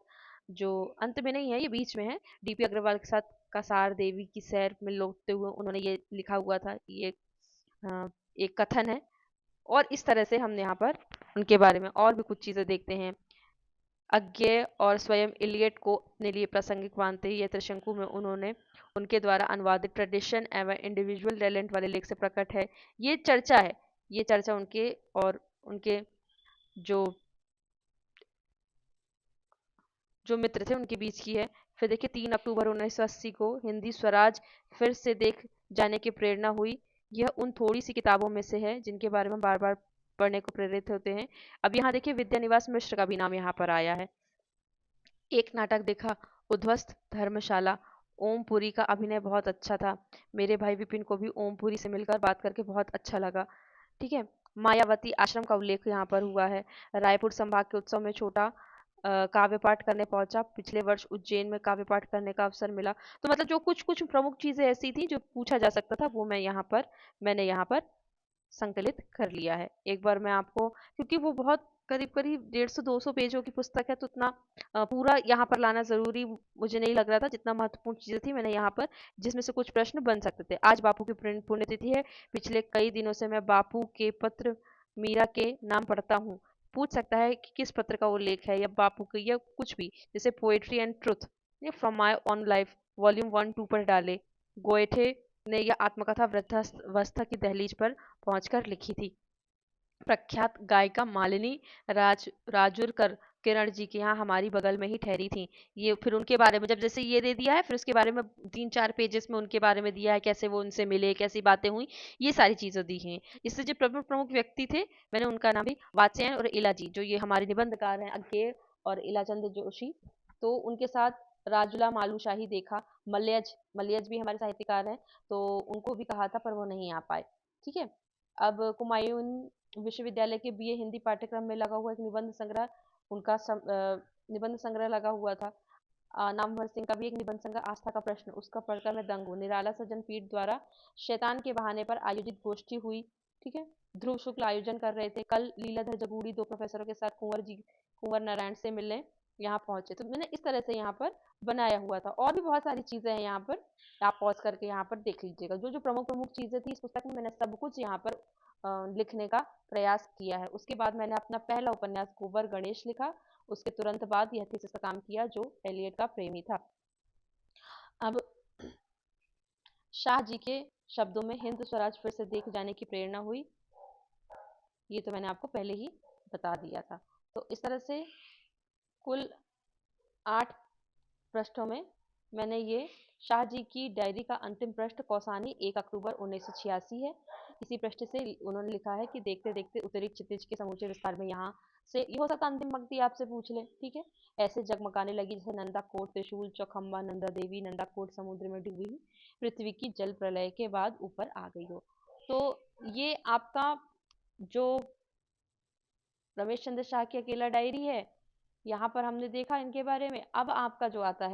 A: जो अंत में नहीं है ये बीच में है, डीपी अग्रवाल के साथ कसार देवी की सैर में लौटते हुए उन्होंने ये लिखा हुआ था। ये एक कथन है, और इस तरह से हम यहाँ पर उनके बारे में और भी कुछ चीजें देखते हैं। अज्ञेय और स्वयं इलियट को अपने लिए प्रासंगिक मानते ही यह त्रिशंकु में उन्होंने उनके द्वारा अनुवादित ट्रेडिशन एवं इंडिविजुअल टैलेंट वाले लेख से प्रकट है। ये चर्चा है, ये चर्चा उनके और उनके जो जो मित्र थे उनके बीच की है। फिर देखिए 3 अक्टूबर 1980 को हिंदी स्वराज फिर से देख जाने की प्रेरणा हुई। यह उन थोड़ी सी किताबों में से है जिनके बारे में बार बार पढ़ने को प्रेरित होते हैं। अब यहाँ देखिए विद्यानिवास मिश्र का भी नाम यहाँ पर आया है। एक नाटक देखा, उध्वस्त धर्मशाला, ओमपुरी का अभिनय बहुत अच्छा था। मेरे भाई विपिन को भी ओमपुरी से मिलकर बात करके बहुत अच्छा लगा। ठीक है। मायावती आश्रम का उल्लेख यहाँ पर हुआ है। रायपुर संभाग के उत्सव में छोटा काव्य पाठ करने पहुंचा। पिछले वर्ष उज्जैन में काव्य पाठ करने का अवसर मिला। तो मतलब जो कुछ कुछ प्रमुख चीजें ऐसी थी जो पूछा जा सकता था वो मैंने यहाँ पर संकलित कर लिया है। एक बार मैं आपको, क्योंकि वो बहुत करीब करीब 150-200 पेजों की पुस्तक है तो उतना पूरा यहाँ पर लाना जरूरी मुझे नहीं लग रहा था। जितना महत्वपूर्ण चीजें थी मैंने यहाँ पर, जिसमें से कुछ प्रश्न बन सकते थे। आज बापू की पुण्यतिथि है। पिछले कई दिनों से मैं बापू के पत्र मीरा के नाम पढ़ता हूँ। पूछ सकता है कि किस पत्र का उल्लेख है, या बापू के, या कुछ भी, जैसे poetry and truth from my on life volume 1-2 पर डाले। गोएठे ने यह आत्मकथा वृद्धावस्था की दहलीज पर पहुंचकर लिखी थी। प्रख्यात गायिका मालिनी राजुरकर किरण जी के यहाँ हमारी बगल में ही ठहरी थी। ये फिर उनके बारे में जब जैसे ये दे दिया है, फिर उसके बारे में 3-4 पेजेस में उनके बारे में दिया है, कैसे वो उनसे मिले, कैसी बातें हुई, ये सारी चीजें दी हैं। इससे जो प्रमुख प्रमुख व्यक्ति थे मैंने उनका नाम भी, वात्स्यायन और इला जी जो ये हमारे निबंधकार हैं, अज्ञेय और इलाचंद जोशी, तो उनके साथ राजुला मालूशाही देखा। मलयज मलयज भी हमारे साहित्यकार हैं, तो उनको भी कहा था पर वो नहीं आ पाए। ठीक है। अब कुमायूं विश्वविद्यालय के बीए हिंदी पाठ्यक्रम में लगा हुआ एक निबंध संग्रह, उनका निबंध संग्रह लगा हुआ था। नामवर सिंह का भी एक निबंध संग्रह आस्था का प्रश्न, उसका पढ़कर मैं दंग हूँ। निराला सज्जन पीठ द्वारा शैतान के बहाने पर आयोजित गोष्ठी हुई। ठीक है। ध्रुव शुक्ल आयोजन कर रहे थे। कल लीलाधर जगूड़ी 2 प्रोफेसरों के साथ कुंवर नारायण से मिलने यहाँ पहुंचे। तो मैंने इस तरह से यहाँ पर बनाया हुआ था। और भी बहुत सारी चीजें हैं यहाँ पर, आप पॉज करके यहाँ पर देख लीजिएगा। जो जो प्रमुख प्रमुख चीजें थी इस पुस्तक में, मैंने सब कुछ यहाँ पर लिखने का प्रयास किया है। उसके बाद मैंने अपना पहला उपन्यास गोबर गणेश लिखा। उसके तुरंत बाद यह थीसिस का काम किया जो एलियट का प्रेमी था। अब शाह जी के शब्दों में हिंद स्वराज फिर से देख जाने की प्रेरणा हुई, ये तो मैंने आपको पहले ही बता दिया था। तो इस तरह से कुल 8 पृष्ठों में मैंने ये शाह जी की डायरी का अंतिम पृष्ठ कौसानी 1 अक्टूबर 1986 है। इसी पृष्ठ से उन्होंने लिखा है कि देखते देखते उत्तरी क्षितिज के समूचे विस्तार में यहाँ से, ये हो सकता है अंतिम पंक्ति आपसे पूछ ले, ठीक है, ऐसे जगमगाने लगी जैसे नंदा कोट त्रिशूल चौखम्बा नंदा देवी नंदा कोट समुद्र में डूबी हुई पृथ्वी की जल प्रलय के बाद ऊपर आ गई हो। तो ये आपका जो रमेश चंद्र शाह की अकेला डायरी है, यहाँ पर हमने देखा इनके बारे में। अब आपका जो आता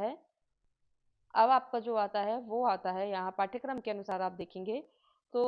A: है वो आता है यहाँ पाठ्यक्रम के अनुसार आप देखेंगे तो